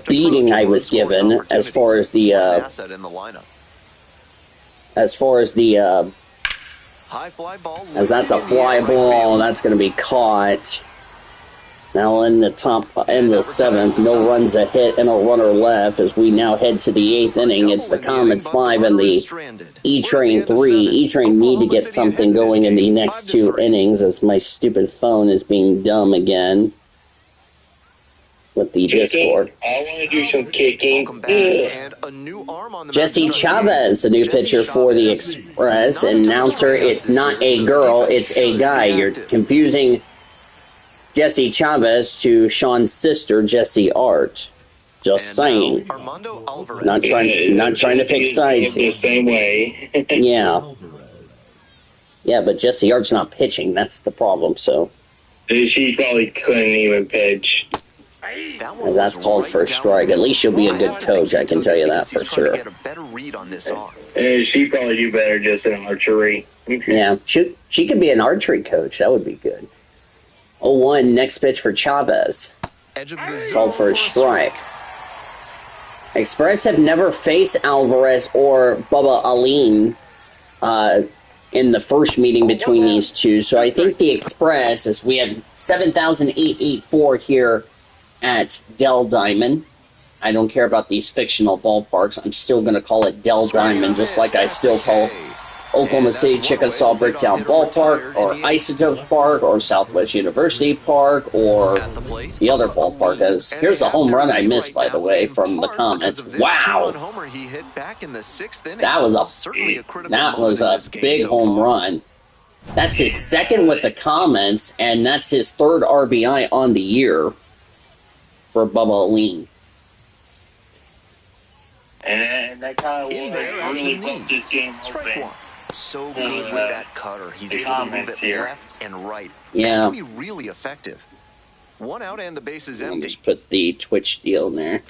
[SPEAKER 6] beating I was given as far as the
[SPEAKER 2] high fly ball,
[SPEAKER 6] as that's a fly ball, that's going to be caught. Now in the seventh, no runs, a hit, and a runner left as we now head to the eighth inning. It's the Comets 5 and the E-Train 3. E-Train need to get something going in the next 2 innings as my stupid phone is being dumb again with the Discord.
[SPEAKER 5] I want to do some kicking.
[SPEAKER 2] And a new arm on the
[SPEAKER 6] Jesse Chavez, the new pitcher for the Express. Announcer, it's not a girl, it's a guy. You're confusing Jesse Chavez to Sean's sister, Jesse Art. Just saying. Not trying to pick sides.
[SPEAKER 5] The same way.
[SPEAKER 6] Yeah, but Jesse Art's not pitching. That's the problem. So
[SPEAKER 5] she probably couldn't even pitch.
[SPEAKER 6] And that's called for a strike. At least she'll be a good coach. I can tell you that for sure.
[SPEAKER 5] She probably do better just in archery.
[SPEAKER 6] Yeah, she could be an archery coach. That would be good. 0-1, next pitch for Chavez. Called for a strike. Express have never faced Alvarez or Bubba Aline in the first meeting between these two. So I think the Express, as we have 7,884 here at Dell Diamond. I don't care about these fictional ballparks. I'm still going to call it Dell Diamond, just like I still call Oklahoma City Chickasaw Bricktown Ballpark, or Isotopes Park, or Southwest University Park, or the other ballpark. Here's the home run I missed, by the way, from the Comets. Wow! That was a big home run. That's his second with the Comets, and that's his third RBI on the year for Bubba Aline.
[SPEAKER 5] And that guy really broke this game open.
[SPEAKER 2] So good with that cutter. He's able to move it left and right.
[SPEAKER 6] Yeah.
[SPEAKER 2] That can be really effective. One out and the base is empty.
[SPEAKER 6] Just put the Twitch deal in there.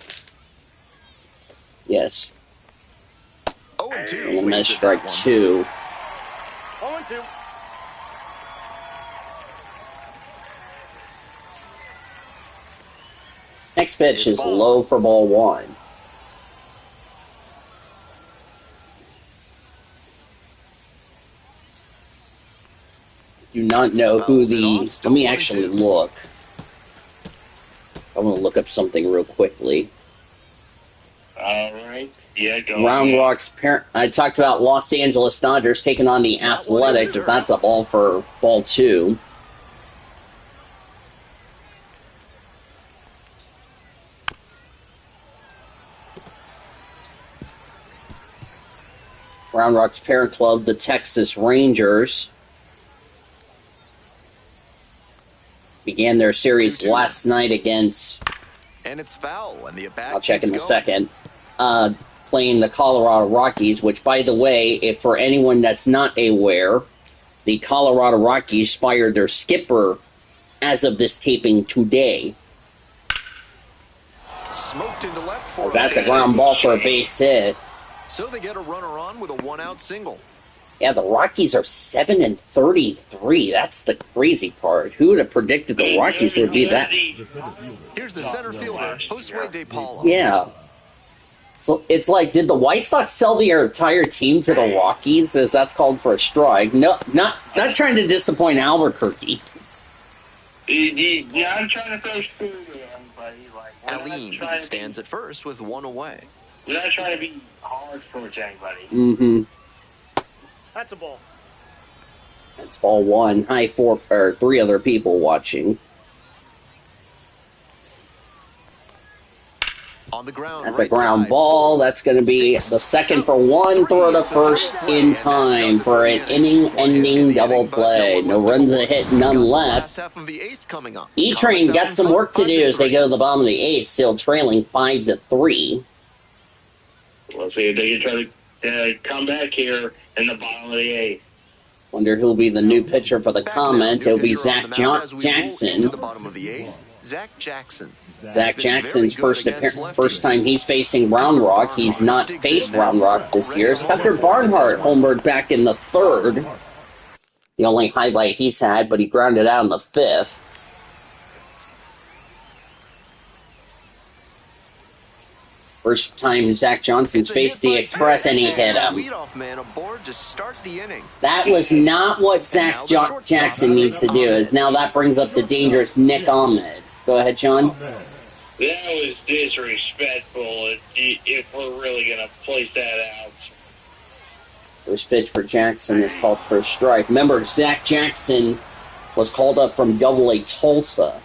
[SPEAKER 6] Yes.
[SPEAKER 2] 0-2.
[SPEAKER 6] I'm going to strike 2.
[SPEAKER 4] 0-2.
[SPEAKER 6] Next pitch is low for ball 1. Do not know who the... Let me actually look. I'm going to look up something real quickly.
[SPEAKER 5] All right. Yeah, go
[SPEAKER 6] Round Rock's parent... I talked about Los Angeles Dodgers taking on the Athletics, as that's a ball for ball 2. Round Rock's parent club, the Texas Rangers, began their series
[SPEAKER 2] 2-2.
[SPEAKER 6] last night against...
[SPEAKER 2] And it's foul, and the at-bat
[SPEAKER 6] I'll check in a
[SPEAKER 2] keeps
[SPEAKER 6] second. Playing the Colorado Rockies, which, by the way, if for anyone that's not aware, the Colorado Rockies fired their skipper as of this taping today.
[SPEAKER 2] Smoked into left for
[SPEAKER 6] That's a ground ball for a base hit.
[SPEAKER 2] So they get a runner on with a one-out single.
[SPEAKER 6] Yeah, the Rockies are 7-33. That's the crazy part. Who would have predicted the Rockies would be that?
[SPEAKER 2] Here's the center fielder, Josue De Paula.
[SPEAKER 6] Yeah. So it's like, did the White Sox sell their entire team to the Rockies, as that's called for a strike? No, not trying to disappoint Albuquerque.
[SPEAKER 5] Yeah, I'm trying to throw food at everybody.
[SPEAKER 2] Aline stands at first with one away.
[SPEAKER 5] We're not trying to be hard for anybody.
[SPEAKER 6] Mm-hmm.
[SPEAKER 4] That's a ball.
[SPEAKER 6] That's ball 1. Hi, 4 or 3 other people watching.
[SPEAKER 2] On the ground,
[SPEAKER 6] That's a ground ball. That's going to be the second for 1. Throw to first in time for an inning-ending double play. No runs, a hit, none left. E-Train got some work to do as they go to the bottom of the 8th, still trailing 5-3.
[SPEAKER 5] We'll see if they can try to come back here in the bottom of the eighth.
[SPEAKER 6] Wonder who'll be the new pitcher for the
[SPEAKER 2] Back
[SPEAKER 6] Comets.
[SPEAKER 2] now,
[SPEAKER 6] It'll
[SPEAKER 2] new
[SPEAKER 6] be
[SPEAKER 2] pitcher on
[SPEAKER 6] Zach
[SPEAKER 2] the mound as we roll into
[SPEAKER 6] Jackson.
[SPEAKER 2] the bottom of the eighth. Zach Jackson.
[SPEAKER 6] Zach Jackson's first
[SPEAKER 2] lefties.
[SPEAKER 6] time he's facing Round Rock. He's not faced Round Rock this year. Tucker Barnhart homered back in the third. The only highlight he's had, but he grounded out in the fifth. First time Zach Johnson's faced the Express and he hit him. That was not what Zach Jackson needs to do. Is now that brings up the dangerous Nick Ahmed. Go ahead, Sean.
[SPEAKER 5] That was disrespectful if we're really going to place that out.
[SPEAKER 6] First pitch for Jackson is called for a strike. Remember, Zach Jackson was called up from Double-A Tulsa.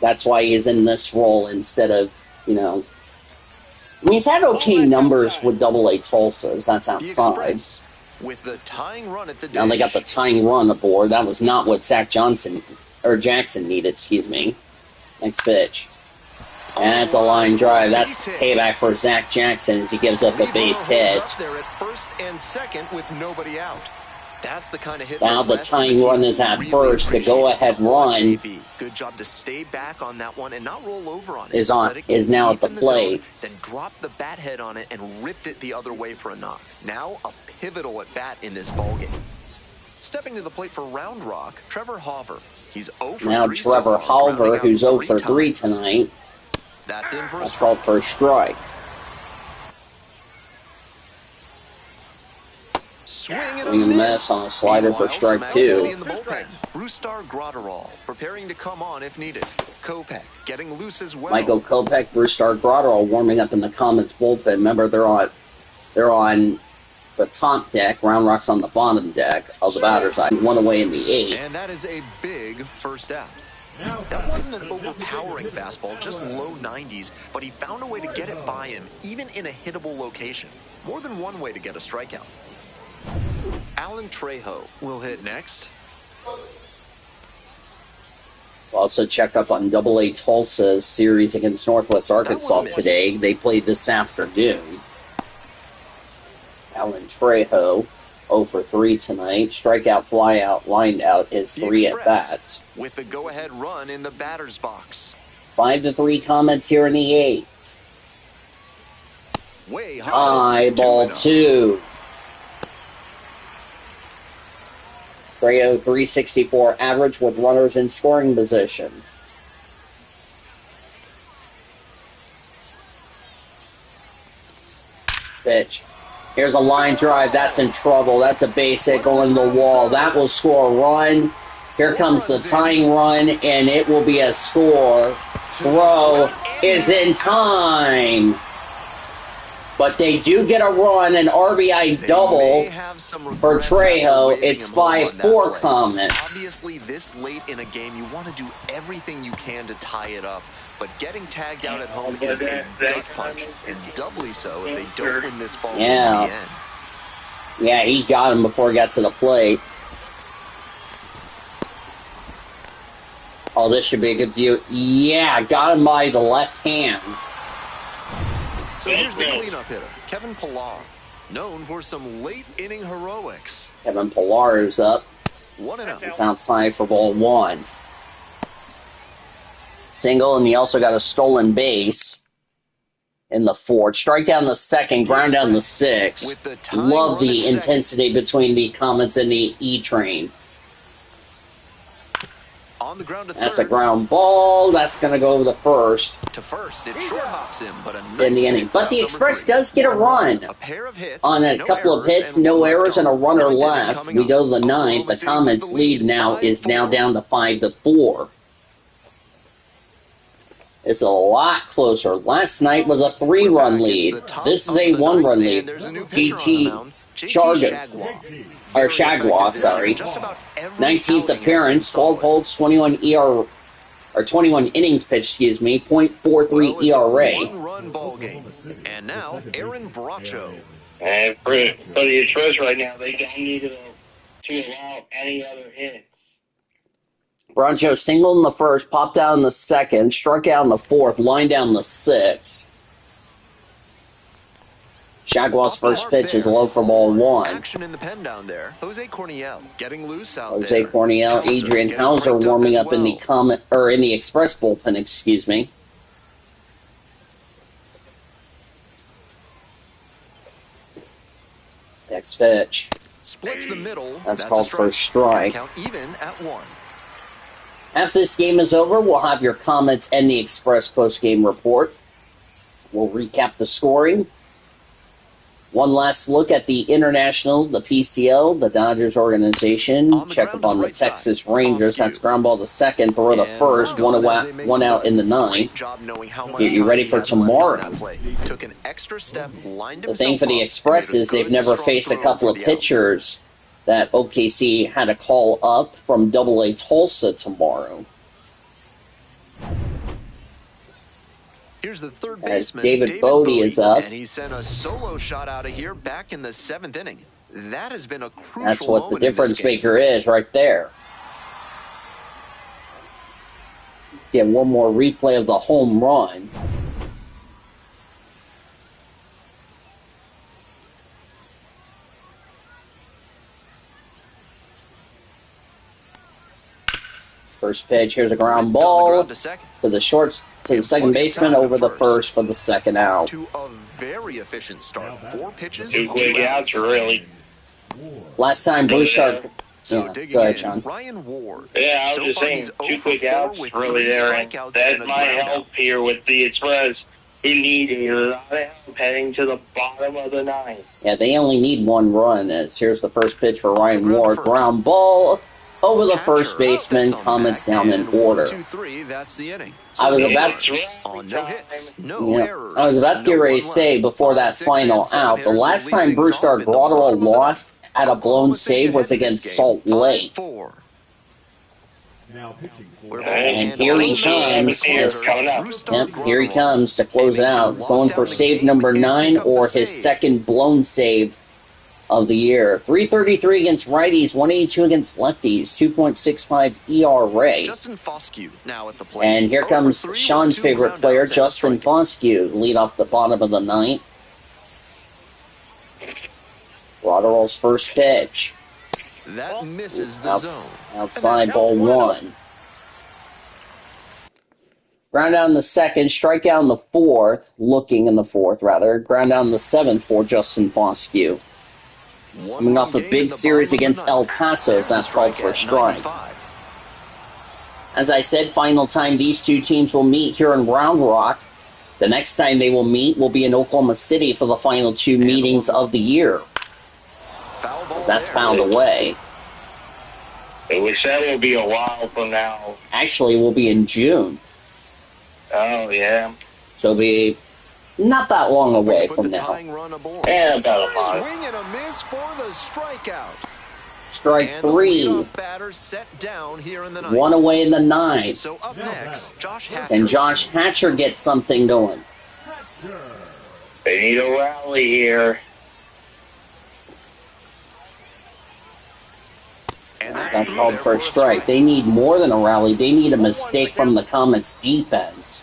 [SPEAKER 6] That's why he's in this role instead of, I mean, he's had okay numbers with Double-A Tulsa. That's outside.
[SPEAKER 2] With the tying run at the
[SPEAKER 6] now they got the tying run aboard. That was not what Jackson needed, excuse me. Next pitch. And that's a line drive. That's payback for Zach Jackson as he gives up a base hit.
[SPEAKER 2] Up there at first and second with nobody out. That's the kind of hit.
[SPEAKER 6] Now the tying run is at first. The go-ahead run
[SPEAKER 2] good job to stay back on that one and not roll over on it.
[SPEAKER 6] Is now at the plate.
[SPEAKER 2] Then dropped the bat head on it and ripped it the other way for a knock. Now a pivotal at bat in this ballgame. Stepping to the plate for Round Rock, Trevor Hauver. He's 0 for
[SPEAKER 6] now
[SPEAKER 2] 3
[SPEAKER 6] Trevor Hauver, who's 0 for 3 tonight.
[SPEAKER 2] That's in for
[SPEAKER 6] That's called for a strike.
[SPEAKER 2] Swing and
[SPEAKER 6] a miss on a slider for strike 2.
[SPEAKER 2] Brustar Gratterall preparing to come on if needed. Kopech getting loose as well.
[SPEAKER 6] Michael Kopech, Brustar Gratterall warming up in the Comets bullpen. Remember, they're on the top deck. Round Rock's on the bottom deck of the batter's side. One away in the 8th.
[SPEAKER 2] And that is a big first out. That wasn't an overpowering fastball, just low 90s, but he found a way to get it by him, even in a hittable location. More than one way to get a strikeout. Alan Trejo will hit next.
[SPEAKER 6] We'll also check up on Double-A Tulsa's series against Northwest Arkansas today. They played this afternoon. Alan Trejo, 0 for 3 tonight. Strikeout, flyout, lined out is 3 at-bats.
[SPEAKER 2] With the go-ahead run in the batter's box.
[SPEAKER 6] 5-3 Comets here in the 8th.
[SPEAKER 2] Way
[SPEAKER 6] high, ball 2. Trejo, 364 average with runners in scoring position. Pitch. Here's a line drive. That's in trouble. That's a base hit going to the wall. That will score a run. Here comes the tying run, and it will be a score. Throw is in time. But they do get a run, an RBI double for Trejo. It's 5-4 Comets.
[SPEAKER 2] Obviously, this late in a game, you want to do everything you can to tie it up. But getting tagged out at home is a gut punch, and doubly so if they don't win this ball in the end.
[SPEAKER 6] Yeah, he got him before he got to the plate. Oh, this should be a good view. Yeah, got him by the left hand.
[SPEAKER 2] So here's the cleanup hitter, Kevin Pillar, known for some late inning heroics.
[SPEAKER 6] Kevin Pillar is up.
[SPEAKER 2] 1-0.
[SPEAKER 6] It's outside for ball 1. Single, and he also got a stolen base in the 4th. Strikeout in the 2nd, ground down the 6th. Love the intensity between the Comets and the E-Train.
[SPEAKER 2] On the ground to
[SPEAKER 6] That's
[SPEAKER 2] third.
[SPEAKER 6] a ground ball. That's going to go over the first.
[SPEAKER 2] To first, it short hops him, but a nice
[SPEAKER 6] in the inning. But the Express does get a run.
[SPEAKER 2] A pair of hits,
[SPEAKER 6] on a couple of hits, no errors, and a runner left. We go to the 9th. The Comets' lead now is now down to 5-4. It's a lot closer. Last night was a 3-run lead. This is a 1-run lead. GT Shagwa, sorry. 19th appearance, 12 holds, 21 innings pitched, .43 ERA.
[SPEAKER 2] One-run ball game. And now, Aaron Bracho.
[SPEAKER 5] And for the Express right now, they don't need to allow any other hits.
[SPEAKER 6] Bracho singled in the 1st, popped out in the 2nd, struck out in the 4th, lined down the 6th. Jaguars' first pitch is low for ball 1.
[SPEAKER 2] Action in the pen down there. Jose Corniel getting loose out
[SPEAKER 6] Jose
[SPEAKER 2] there.
[SPEAKER 6] Corniel, Adrian Hauser warming up in the in the Express bullpen, excuse me. Next pitch.
[SPEAKER 2] Splits the middle.
[SPEAKER 6] That's called for a strike.
[SPEAKER 2] Count even at 1.
[SPEAKER 6] After this game is over, we'll have your comments and the Express post-game report. We'll recap the scoring. One last look at the International, the PCL, the Dodgers organization. Check up on the Texas Rangers. That's ground ball to second, throw to first, one out in the ninth. Get you ready for tomorrow. The thing for the Express is they've never faced a couple of pitchers that OKC had to call up from AA Tulsa tomorrow.
[SPEAKER 2] Here's the third
[SPEAKER 6] As
[SPEAKER 2] baseman,
[SPEAKER 6] David Bodie is up.
[SPEAKER 2] and he sent a solo shot out of here back in the 7th inning. That has been a crucial
[SPEAKER 6] That's what the
[SPEAKER 2] moment in this
[SPEAKER 6] difference
[SPEAKER 2] game.
[SPEAKER 6] maker is right there. Get one more replay of the home run. First pitch, here's a ground ball to the shorts, to the second baseman, over the first for the second out.
[SPEAKER 2] To a very efficient start. 4 pitches,
[SPEAKER 5] 2 quick outs, really.
[SPEAKER 6] Last time Blue Star...
[SPEAKER 2] So
[SPEAKER 6] Yeah,
[SPEAKER 2] digging
[SPEAKER 6] go ahead,
[SPEAKER 2] in,
[SPEAKER 6] Sean.
[SPEAKER 2] Ryan Ward.
[SPEAKER 5] Yeah, I was
[SPEAKER 2] So
[SPEAKER 5] just
[SPEAKER 2] far,
[SPEAKER 5] saying,
[SPEAKER 2] he's
[SPEAKER 5] 2
[SPEAKER 2] 0
[SPEAKER 5] quick
[SPEAKER 2] for 4
[SPEAKER 5] outs
[SPEAKER 2] with
[SPEAKER 5] really
[SPEAKER 2] 3
[SPEAKER 5] there, and
[SPEAKER 2] strikeouts
[SPEAKER 5] that
[SPEAKER 2] and a
[SPEAKER 5] might
[SPEAKER 2] ground
[SPEAKER 5] help
[SPEAKER 2] out.
[SPEAKER 5] here with the Express, who need a lot of help heading to the bottom of the ninth.
[SPEAKER 6] Yeah, they only need 1 run. As here's the first pitch for Ryan
[SPEAKER 2] ground
[SPEAKER 6] Ward.
[SPEAKER 2] first.
[SPEAKER 6] Ground ball over the first
[SPEAKER 2] Catcher
[SPEAKER 6] baseman.
[SPEAKER 2] steps on
[SPEAKER 6] Comments
[SPEAKER 2] back,
[SPEAKER 6] down in
[SPEAKER 2] and
[SPEAKER 6] order.
[SPEAKER 2] 1, 2, 3, that's the inning.
[SPEAKER 6] I was
[SPEAKER 2] no
[SPEAKER 6] about
[SPEAKER 2] runs
[SPEAKER 5] to-
[SPEAKER 2] on no hits, no
[SPEAKER 6] Yeah,
[SPEAKER 2] errors.
[SPEAKER 6] I was about to get
[SPEAKER 2] no
[SPEAKER 6] ready
[SPEAKER 2] one
[SPEAKER 6] to say
[SPEAKER 2] left.
[SPEAKER 6] before
[SPEAKER 2] 5,
[SPEAKER 6] that
[SPEAKER 2] 6,
[SPEAKER 6] final
[SPEAKER 2] and 7
[SPEAKER 6] out, the
[SPEAKER 2] hitters will
[SPEAKER 6] last
[SPEAKER 2] lead
[SPEAKER 6] time
[SPEAKER 2] things
[SPEAKER 6] Brewster
[SPEAKER 2] off in the
[SPEAKER 6] Grotterell
[SPEAKER 2] bottom of the
[SPEAKER 6] lost at a blown
[SPEAKER 2] Oklahoma City
[SPEAKER 6] save was
[SPEAKER 2] ahead in
[SPEAKER 6] against
[SPEAKER 2] this
[SPEAKER 6] Salt
[SPEAKER 2] game.
[SPEAKER 6] Lake.
[SPEAKER 2] 5-4.
[SPEAKER 3] Now pitching for
[SPEAKER 6] And here he comes.
[SPEAKER 5] Coming up.
[SPEAKER 6] Yep, here he comes to close it out. Going for save number 9 or his second blown save of the year. 333 against righties, 182 against lefties, 2.65 ERA.
[SPEAKER 2] Justin Foscue now at the plate.
[SPEAKER 6] And here comes
[SPEAKER 2] 0 for 3
[SPEAKER 6] Sean's
[SPEAKER 2] with 2
[SPEAKER 6] favorite
[SPEAKER 2] groundouts
[SPEAKER 6] player,
[SPEAKER 2] and a
[SPEAKER 6] Justin
[SPEAKER 2] strikeout.
[SPEAKER 6] Foscue, lead off the bottom of the ninth. Grotterell's first pitch.
[SPEAKER 2] That misses the zone.
[SPEAKER 6] Outside
[SPEAKER 2] And
[SPEAKER 6] ball
[SPEAKER 2] that's out
[SPEAKER 6] 1. Ground out in the second, strike out in the fourth, looking in the fourth, rather. Ground out in the seventh for Justin Foscue. Coming off a big series against El Paso, that's called for a strike. As I said, final time these two teams will meet here in Round Rock. The next time they will meet will be in Oklahoma City for the final 2 meetings of the year. As that's found away.
[SPEAKER 5] Which that will be a while from now.
[SPEAKER 6] Actually, will be in June.
[SPEAKER 5] Oh, yeah.
[SPEAKER 6] So it'll be not that long away from now.
[SPEAKER 5] Yeah, about a month.
[SPEAKER 2] Swing and a miss for the strikeout.
[SPEAKER 6] Strike
[SPEAKER 2] And the
[SPEAKER 6] 3.
[SPEAKER 2] leadoff batter set down here in the ninth.
[SPEAKER 6] 1 away in the ninth.
[SPEAKER 2] So up next, Josh Hatcher.
[SPEAKER 6] And Josh Hatcher gets something going.
[SPEAKER 5] They need a rally here.
[SPEAKER 2] And
[SPEAKER 6] That's called for a strike. They need more than a rally. They need a mistake from the Comets defense.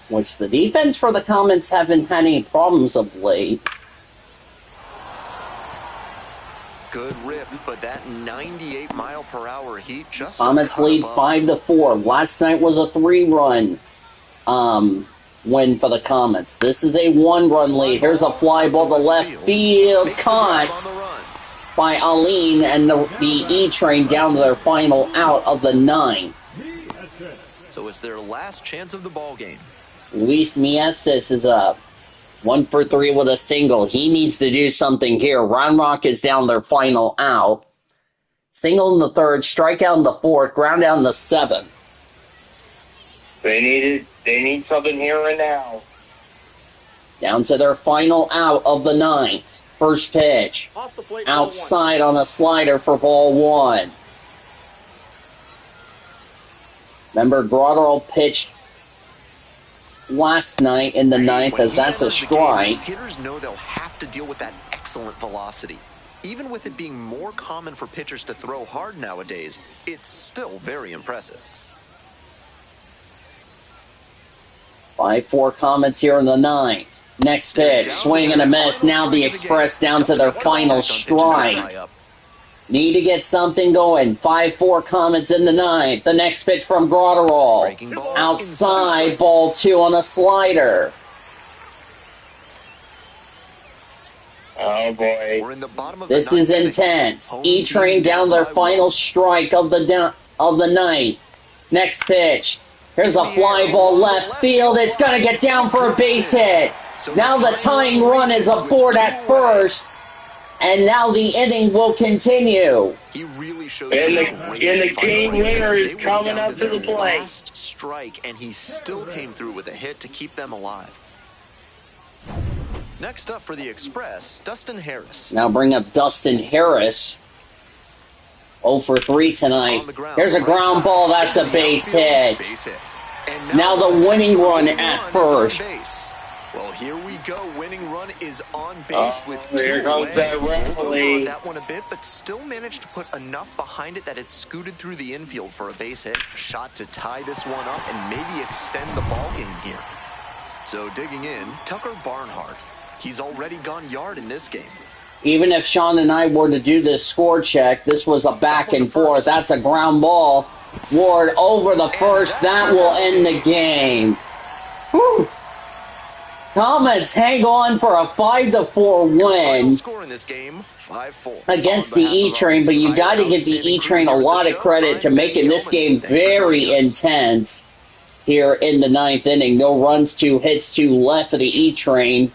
[SPEAKER 6] Which the defense for the Comets haven't had any problems of late.
[SPEAKER 2] Good rip, but that 98 mile per hour heat just
[SPEAKER 6] Comets
[SPEAKER 2] about
[SPEAKER 6] lead
[SPEAKER 2] above.
[SPEAKER 6] 5-4. Last night was a 3-run win for the Comets. This is a 1-run lead. Here's a fly ball to left field.
[SPEAKER 2] Makes the grab
[SPEAKER 6] Caught
[SPEAKER 2] on the run.
[SPEAKER 6] by Aline, and the E-Train down to their final out of the 9th.
[SPEAKER 2] So it's their last chance of the ball game.
[SPEAKER 6] Luis Mieses is up. 1 for 3 with a single. He needs to do something here. Round Rock is down their final out. Single in the third, strikeout in the fourth, ground out in the seventh.
[SPEAKER 5] They need something here and now.
[SPEAKER 6] Down to their final out of the 9th. First pitch.
[SPEAKER 4] Off the plate, ball 1.
[SPEAKER 6] Outside on a slider for ball 1. Remember, Grotterell pitched last night in the 9th, as that's a strike.
[SPEAKER 2] Hitters know they'll have to deal with that excellent velocity. Even with it being more common for pitchers to throw hard nowadays, it's still very impressive.
[SPEAKER 6] 5-4 Comets here in the 9th. Next pitch, swing and a miss. Now the Express down to their final strike. Need to get something going. 5-4 Comets in the ninth. The next pitch from Grotterall. Outside, ball 2 on a slider.
[SPEAKER 5] Oh, boy.
[SPEAKER 2] We're in the bottom of
[SPEAKER 6] This is intense. E-Train down their final strike of the night. Next pitch. Here's a fly ball left field. It's going to get down for a base hit. Now the tying run is aboard at first. And now the inning will continue.
[SPEAKER 2] He really shows
[SPEAKER 5] And the game winner is coming up to the plate.
[SPEAKER 2] Last strike, and he still came through with a hit to keep them alive. Next up for the Express, Dustin Harris.
[SPEAKER 6] Now bring up Dustin Harris. 0 for 3 tonight. Here's a ground ball. That's a base hit. Now the winning run at first.
[SPEAKER 2] Well, here we go. Winning run is on base with 2
[SPEAKER 5] here comes that referee.
[SPEAKER 2] That one a bit, but still managed to put enough behind it that it scooted through the infield for a base hit. Shot to tie this one up and maybe extend the ball game here. So digging in, Tucker Barnhart. He's already gone yard in this game.
[SPEAKER 6] Even if Sean and I were to do this score check, this was a back and forth. That's a ground ball. Ward over the first. That will end the game. Whew. Comets hang on for a 5-4 win
[SPEAKER 2] Score in this game, 5-4.
[SPEAKER 6] against the E-Train, but you got to give the E-Train a lot of credit to making this game very intense here in the ninth inning. No runs, 2 hits, 2 left for the E-Train.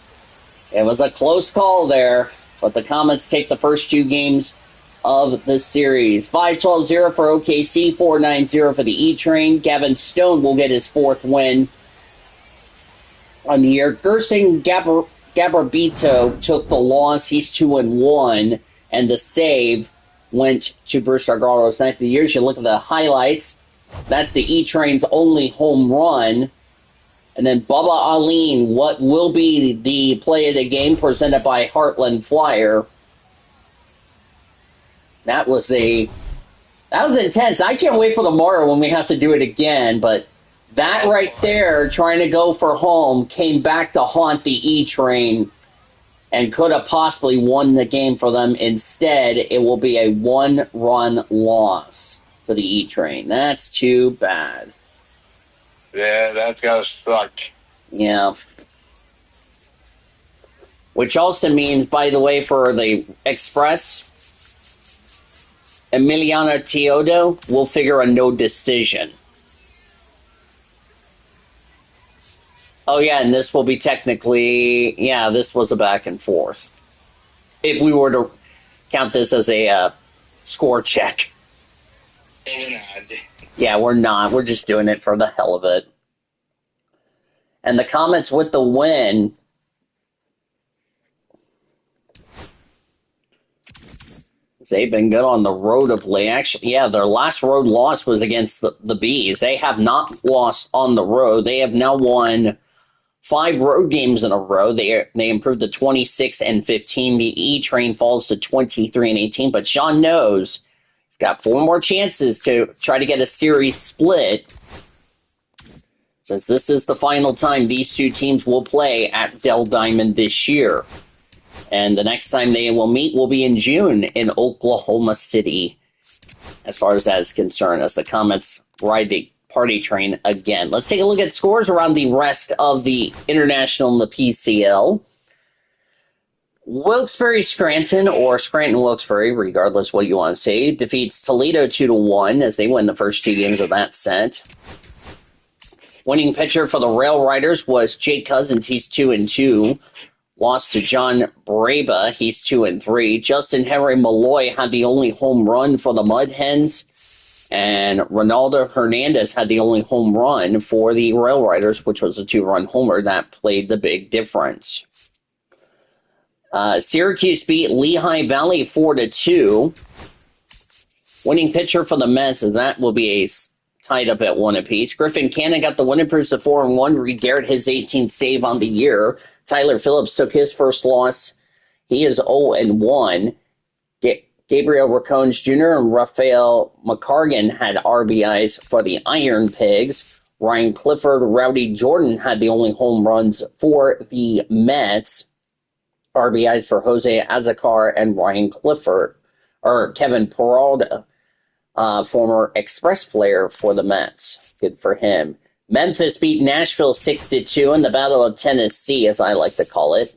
[SPEAKER 6] It was a close call there, but the Comets take the first 2 games of the series. 5-12-0 for OKC, 4-9-0 for the E-Train. Gavin Stone will get his 4th win on the year. Gerson Gabarito took the loss. He's 2-1, and the save went to Bruce Argaro's 9th of the year. You look at the highlights. That's the E-Train's only home run. And then Bubba Aline, what will be the play of the game, presented by Heartland Flyer. That was intense. I can't wait for tomorrow when we have to do it again, but that right there, trying to go for home, came back to haunt the E-Train and could have possibly won the game for them. Instead, it will be a 1-run loss for the E-Train. That's too bad.
[SPEAKER 5] Yeah, that's gotta suck.
[SPEAKER 6] Yeah. Which also means, by the way, for the Express, Emiliano Teodo will figure a no decision. Oh, yeah, and this will be technically, this was a back and forth. If we were to count this as a score check. Yeah, we're not. We're just doing it for the hell of it. And the Comets with the win. They've been good on the road of late. Actually, their last road loss was against the Bees. They have not lost on the road. They have now won 5 road games in a row. They improved to 26-15. The E-Train falls to 23-18. But Sean knows he's got 4 more chances to try to get a series split, since this is the final time these 2 teams will play at Dell Diamond this year. And the next time they will meet will be in June in Oklahoma City, as far as that is concerned, as the Comets ride the party train again. Let's take a look at scores around the rest of the International and the PCL. Wilkes-Barre-Scranton, or Scranton-Wilkes-Barre, regardless what you want to say, defeats Toledo 2-1 as they win the first 2 games of that set. Winning pitcher for the Rail Riders was Jake Cousins. He's 2-2. Lost to John Braba. He's 2-3. Justin Henry Malloy had the only home run for the Mud Hens. And Ronaldo Hernandez had the only home run for the Rail Riders, which was a 2-run homer that played the big difference. Syracuse beat Lehigh Valley 4-2. Winning pitcher for the Mets, and that will be a tied up at 1 apiece. Griffin Cannon got the win, improves to 4-1. Reed Garrett, his 18th save on the year. Tyler Phillips took his first loss. He is 0-1. Gabriel Racones Jr. and Rafael McCargan had RBIs for the Iron Pigs. Ryan Clifford, Rowdy Jordan had the only home runs for the Mets. RBIs for Jose Azocar and Ryan Clifford, or Kevin Peralta, former Express player for the Mets. Good for him. Memphis beat Nashville 6-2 in the Battle of Tennessee, as I like to call it.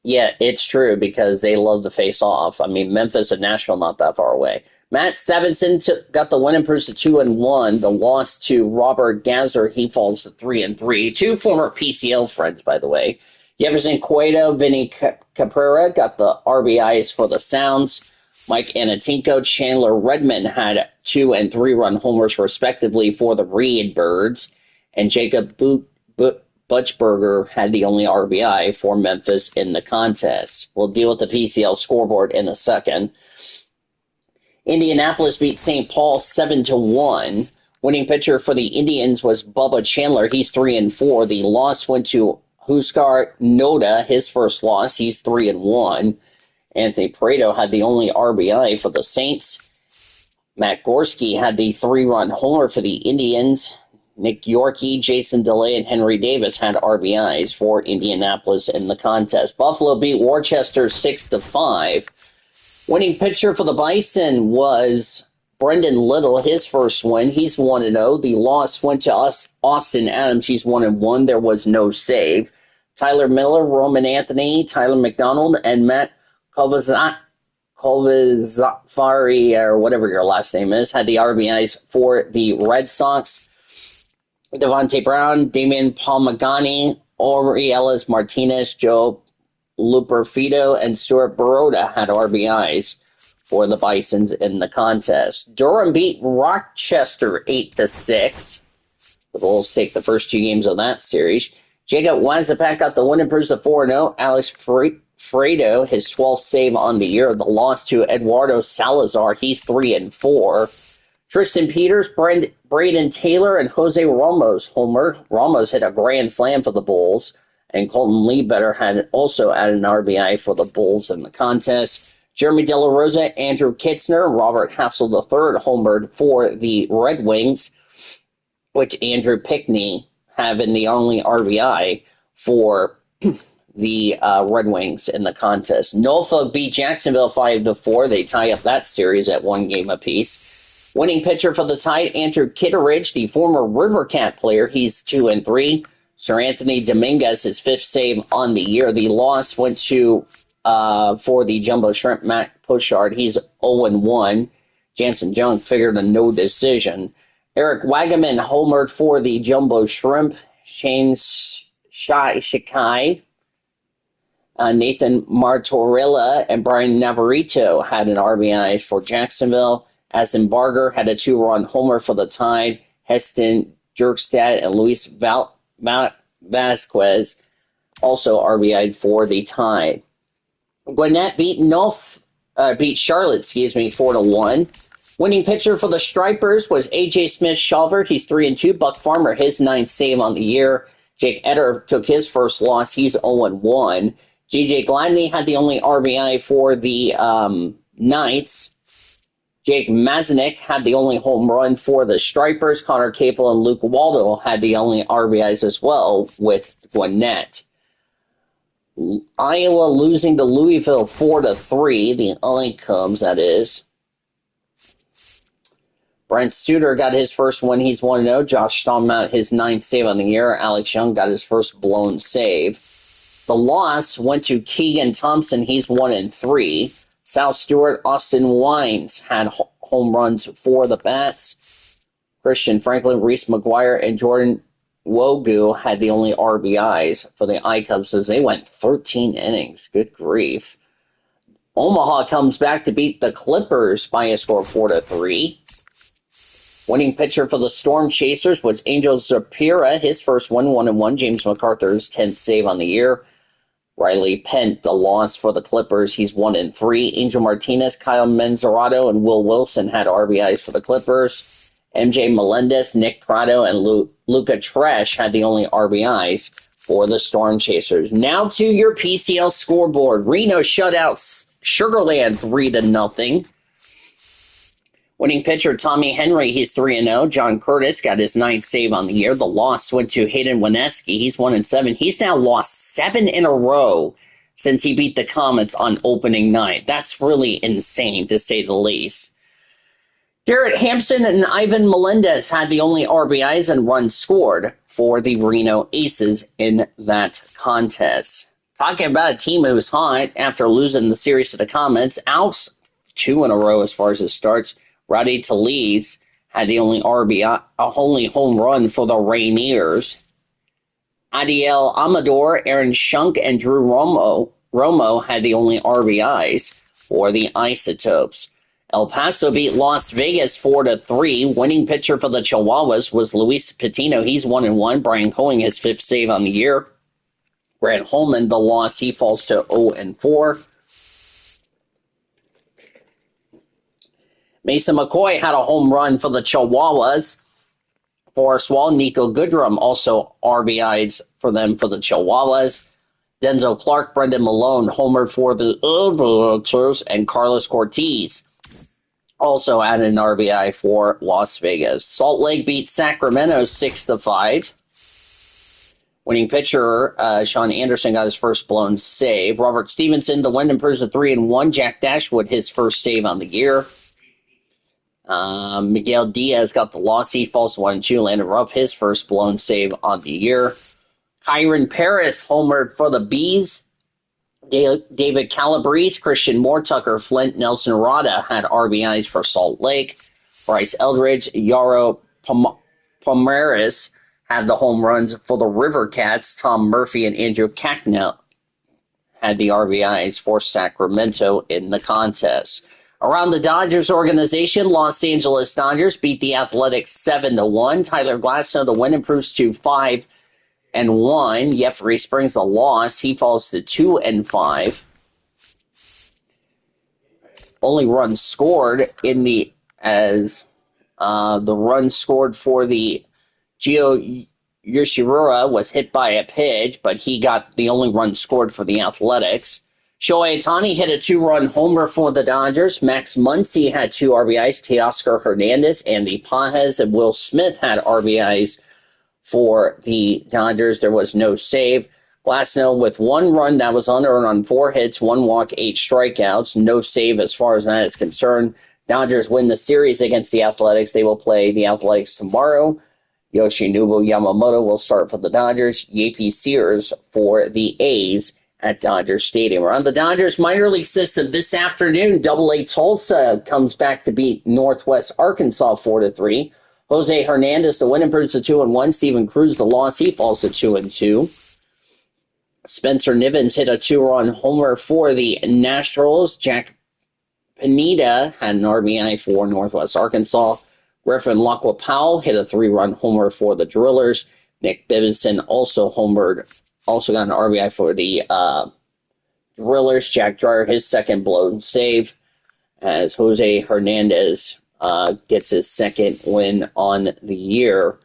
[SPEAKER 6] Yeah, it's true, because they love to face off. I mean, Memphis and Nashville not that far away. Matt Stevenson got the win, improves to 2-1. The loss to Robert Gazer, he falls to 3-3. Two former PCL friends, by the way. Jefferson Cueto, Vinny Caprera got the RBIs for the Sounds. Mike Anatinko, Chandler Redmond had 2 and 3 run homers respectively for the Redbirds, and Jacob Butchberger had the only RBI for Memphis in the contest. We'll deal with the PCL scoreboard in a second. Indianapolis beat St. Paul 7-1. Winning pitcher for the Indians was Bubba Chandler. He's 3-4. The loss went to Huskar Noda, his first loss. He's 3-1. Anthony Pareto had the only RBI for the Saints. Matt Gorski had the 3-run homer for the Indians. Nick Yorkie, Jason DeLay, and Henry Davis had RBIs for Indianapolis in the contest. Buffalo beat Worcester 6-5. Winning pitcher for the Bison was Brendan Little, his first win. He's 1-0. The loss went to Austin Adams. He's 1-1. There was no save. Tyler Miller, Roman Anthony, Tyler McDonald, and Matt Kovazafari, or whatever your last name is, had the RBIs for the Red Sox. Devontae Brown, Damian Palmagani, Orielis Martinez, Joe Luperfido, and Stuart Baroda had RBIs for the Bisons in the contest. Durham beat Rochester 8-6. The Bulls take the first 2 games of that series. Jacob Wazapak got the win, improves to 4-0. Alex Fredo, his 12th save on the year. The loss to Eduardo Salazar, he's 3-4. Tristan Peters, Braden Taylor, and Jose Ramos homer. Ramos hit a grand slam for the Bulls, and Colton Leadbetter had also added an RBI for the Bulls in the contest. Jeremy De La Rosa, Andrew Kitzner, Robert Hassel III homered for the Red Wings, which Andrew Pickney having the only RBI for the Red Wings in the contest. Norfolk beat Jacksonville 5-4. They tie up that series at 1 game apiece. Winning pitcher for the Tide, Andrew Kitteridge, the former River Cat player. He's 2-3. Sir Anthony Dominguez, his 5th save on the year. The loss went to, for the Jumbo Shrimp, Matt Pushard. He's 0-1. Jansen Jung figured a no decision. Eric Wagaman homered for the Jumbo Shrimp. Shane Shikai, Nathan Martorella, and Brian Navarrito had an RBI for Jacksonville. Asen Barger had a 2-run homer for the Tide. Heston Jerkstad and Luis Vasquez also RBI'd for the Tide. Gwinnett beat Charlotte, 4-1. Winning pitcher for the Stripers was A.J. Smith-Shawver. He's 3-2. Buck Farmer, his 9th save on the year. Jake Eder took his first loss. He's 0-1. J.J. Gladney had the only RBI for the Knights. Jake Mazanik had the only home run for the Stripers. Connor Capel and Luke Waldo had the only RBIs as well with Gwinnett. Iowa losing to Louisville 4-3. The LA Cubs, that is. Brent Suter got his first win. He's 1-0. Josh Stallmount, his 9th save on the year. Alex Young got his first blown save. The loss went to Keegan Thompson. He's 1-3. South Stewart, Austin Wines had home runs for the Bats. Christian Franklin, Reese McGuire, and Jordan Wogu had the only RBIs for the I-Cubs as they went 13 innings. Good grief. Omaha comes back to beat the Clippers by a score of 4-3. Winning pitcher for the Storm Chasers was Angel Zapira. His first one, 1-1. James MacArthur's 10th save on the year. Riley Pent, the loss for the Clippers. He's 1-3. Angel Martinez, Kyle Menzerato, and Will Wilson had RBIs for the Clippers. MJ Melendez, Nick Prado, and Luca Tresh had the only RBIs for the Storm Chasers. Now to your PCL scoreboard. Reno shut out Sugarland 3-0. Winning pitcher Tommy Henry, he's 3-0. John Curtis got his 9th save on the year. The loss went to Hayden Wieneski. He's 1-7. He's now lost 7 in a row since he beat the Comets on opening night. That's really insane, to say the least. Garrett Hampson and Ivan Melendez had the only RBIs and runs scored for the Reno Aces in that contest. Talking about a team who's hot after losing the series to the Comets, Alps 2 in a row as far as it starts. Rowdy Tellez had the only RBI, only home run for the Rainiers. Adiel Amador, Aaron Schunk, and Drew Romo had the only RBIs for the Isotopes. El Paso beat Las Vegas 4-3. Winning pitcher for the Chihuahuas was Luis Patino. He's 1-1. Brian Coing, his 5th save on the year. Grant Holman, the loss, he falls to 0-4. Mason McCoy had a home run for the Chihuahuas. Forrest Wall, Nico Goodrum also RBIs for them for the Chihuahuas. Denzel Clark, Brendan Malone homered for the Overlookers, and Carlos Cortez also had an RBI for Las Vegas. Salt Lake beat Sacramento 6-5. Winning pitcher Sean Anderson got his first blown save. Robert Stevenson, the win improves to 3-1. Jack Dashwood, his first save on the year. Miguel Diaz got the loss. He falls to 1-2. Landon Rupp, his first blown save on the year. Kyron Paris homered for the Bees. David Calabrese, Christian Moore, Tucker Flint, Nelson Rada had RBIs for Salt Lake. Bryce Eldridge, Yaro Pomares had the home runs for the River Cats. Tom Murphy and Andrew Cacknell had the RBIs for Sacramento in the contest. Around the Dodgers organization, Los Angeles Dodgers beat the Athletics 7-1. Tyler Glasnow, the win improves to 5-1. Jeffrey Springs, the loss, he falls to 2-5. Only runs scored in the run scored for the Gio Yoshimura was hit by a pitch, but he got the only run scored for the Athletics. Shohei Ohtani hit a 2-run homer for the Dodgers. Max Muncy had 2 RBIs. Teoscar Hernandez, Andy Pajes, and Will Smith had RBIs for the Dodgers. There was no save. Glasnow with 1 run that was unearned on 4 hits, 1 walk, 8 strikeouts. No save as far as that is concerned. Dodgers win the series against the Athletics. They will play the Athletics tomorrow. Yoshinobu Yamamoto will start for the Dodgers. Yappy Sears for the A's at Dodger Stadium. Around the Dodgers minor league system this afternoon, Double-A Tulsa comes back to beat Northwest Arkansas 4-3. Jose Hernandez, the win, improves to 2-1. Steven Cruz, the loss, he falls to 2-2. Spencer Nivens hit a 2-run homer for the Nationals. Jack Pineda had an RBI for Northwest Arkansas. Griffin Lacqua Powell hit a 3-run homer for the Drillers. Nick Bibison also got an RBI for the Drillers. Jack Dreyer, his second blown save, as Jose Hernandez gets his second win on the year.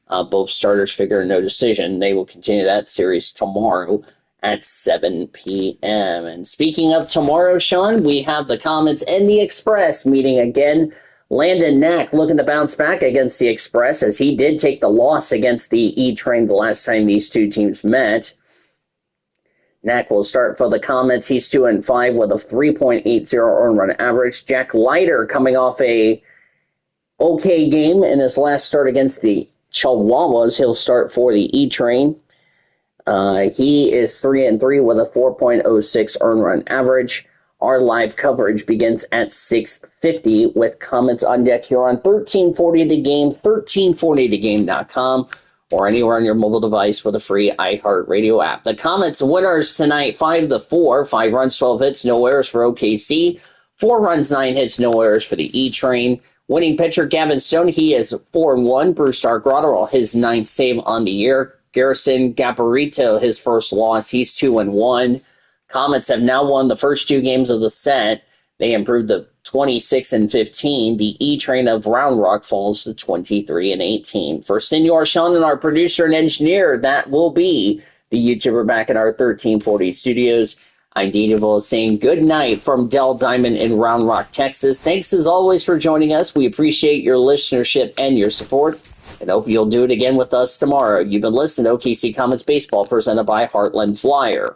[SPEAKER 6] Both starters figure no decision. They will continue that series tomorrow at 7 p.m. And speaking of tomorrow, Sean, we have the Comets and the Express meeting again. Landon Knack looking to bounce back against the Express, as he did take the loss against the E-Train the last time these two teams met. Knack will start for the Comets. He's 2-5 with a 3.80 earned run average. Jack Leiter coming off a okay game in his last start against the Chihuahuas. He'll start for the E-Train. He is 3-3 with a 4.06 earned run average. Our live coverage begins at 6:50 with Comets on deck here on 1340 The Game, 1340thegame.com, or anywhere on your mobile device with a free iHeartRadio app. The Comets winners tonight 5-4, 5 runs, 12 hits, no errors for OKC, 4 runs, 9 hits, no errors for the E-Train. Winning pitcher Gavin Stone, he is 4-1. Bruce Dark-Rotterall, his 9th save on the year. Garrison Gabarito, his first loss, he's 2-1. Comets have now won the first 2 games of the set. They improved to 26-15. The E-Train of Round Rock falls to 23-18. For Senor Sean and our producer and engineer, that will be the YouTuber back in our 1340 studios.
[SPEAKER 1] I'm Dean Evil saying good night from Dell Diamond in Round Rock, Texas. Thanks as always for joining us. We appreciate your listenership and your support, and hope you'll do it again with us tomorrow. You've been listening to OKC Comets Baseball presented by Heartland Flyer.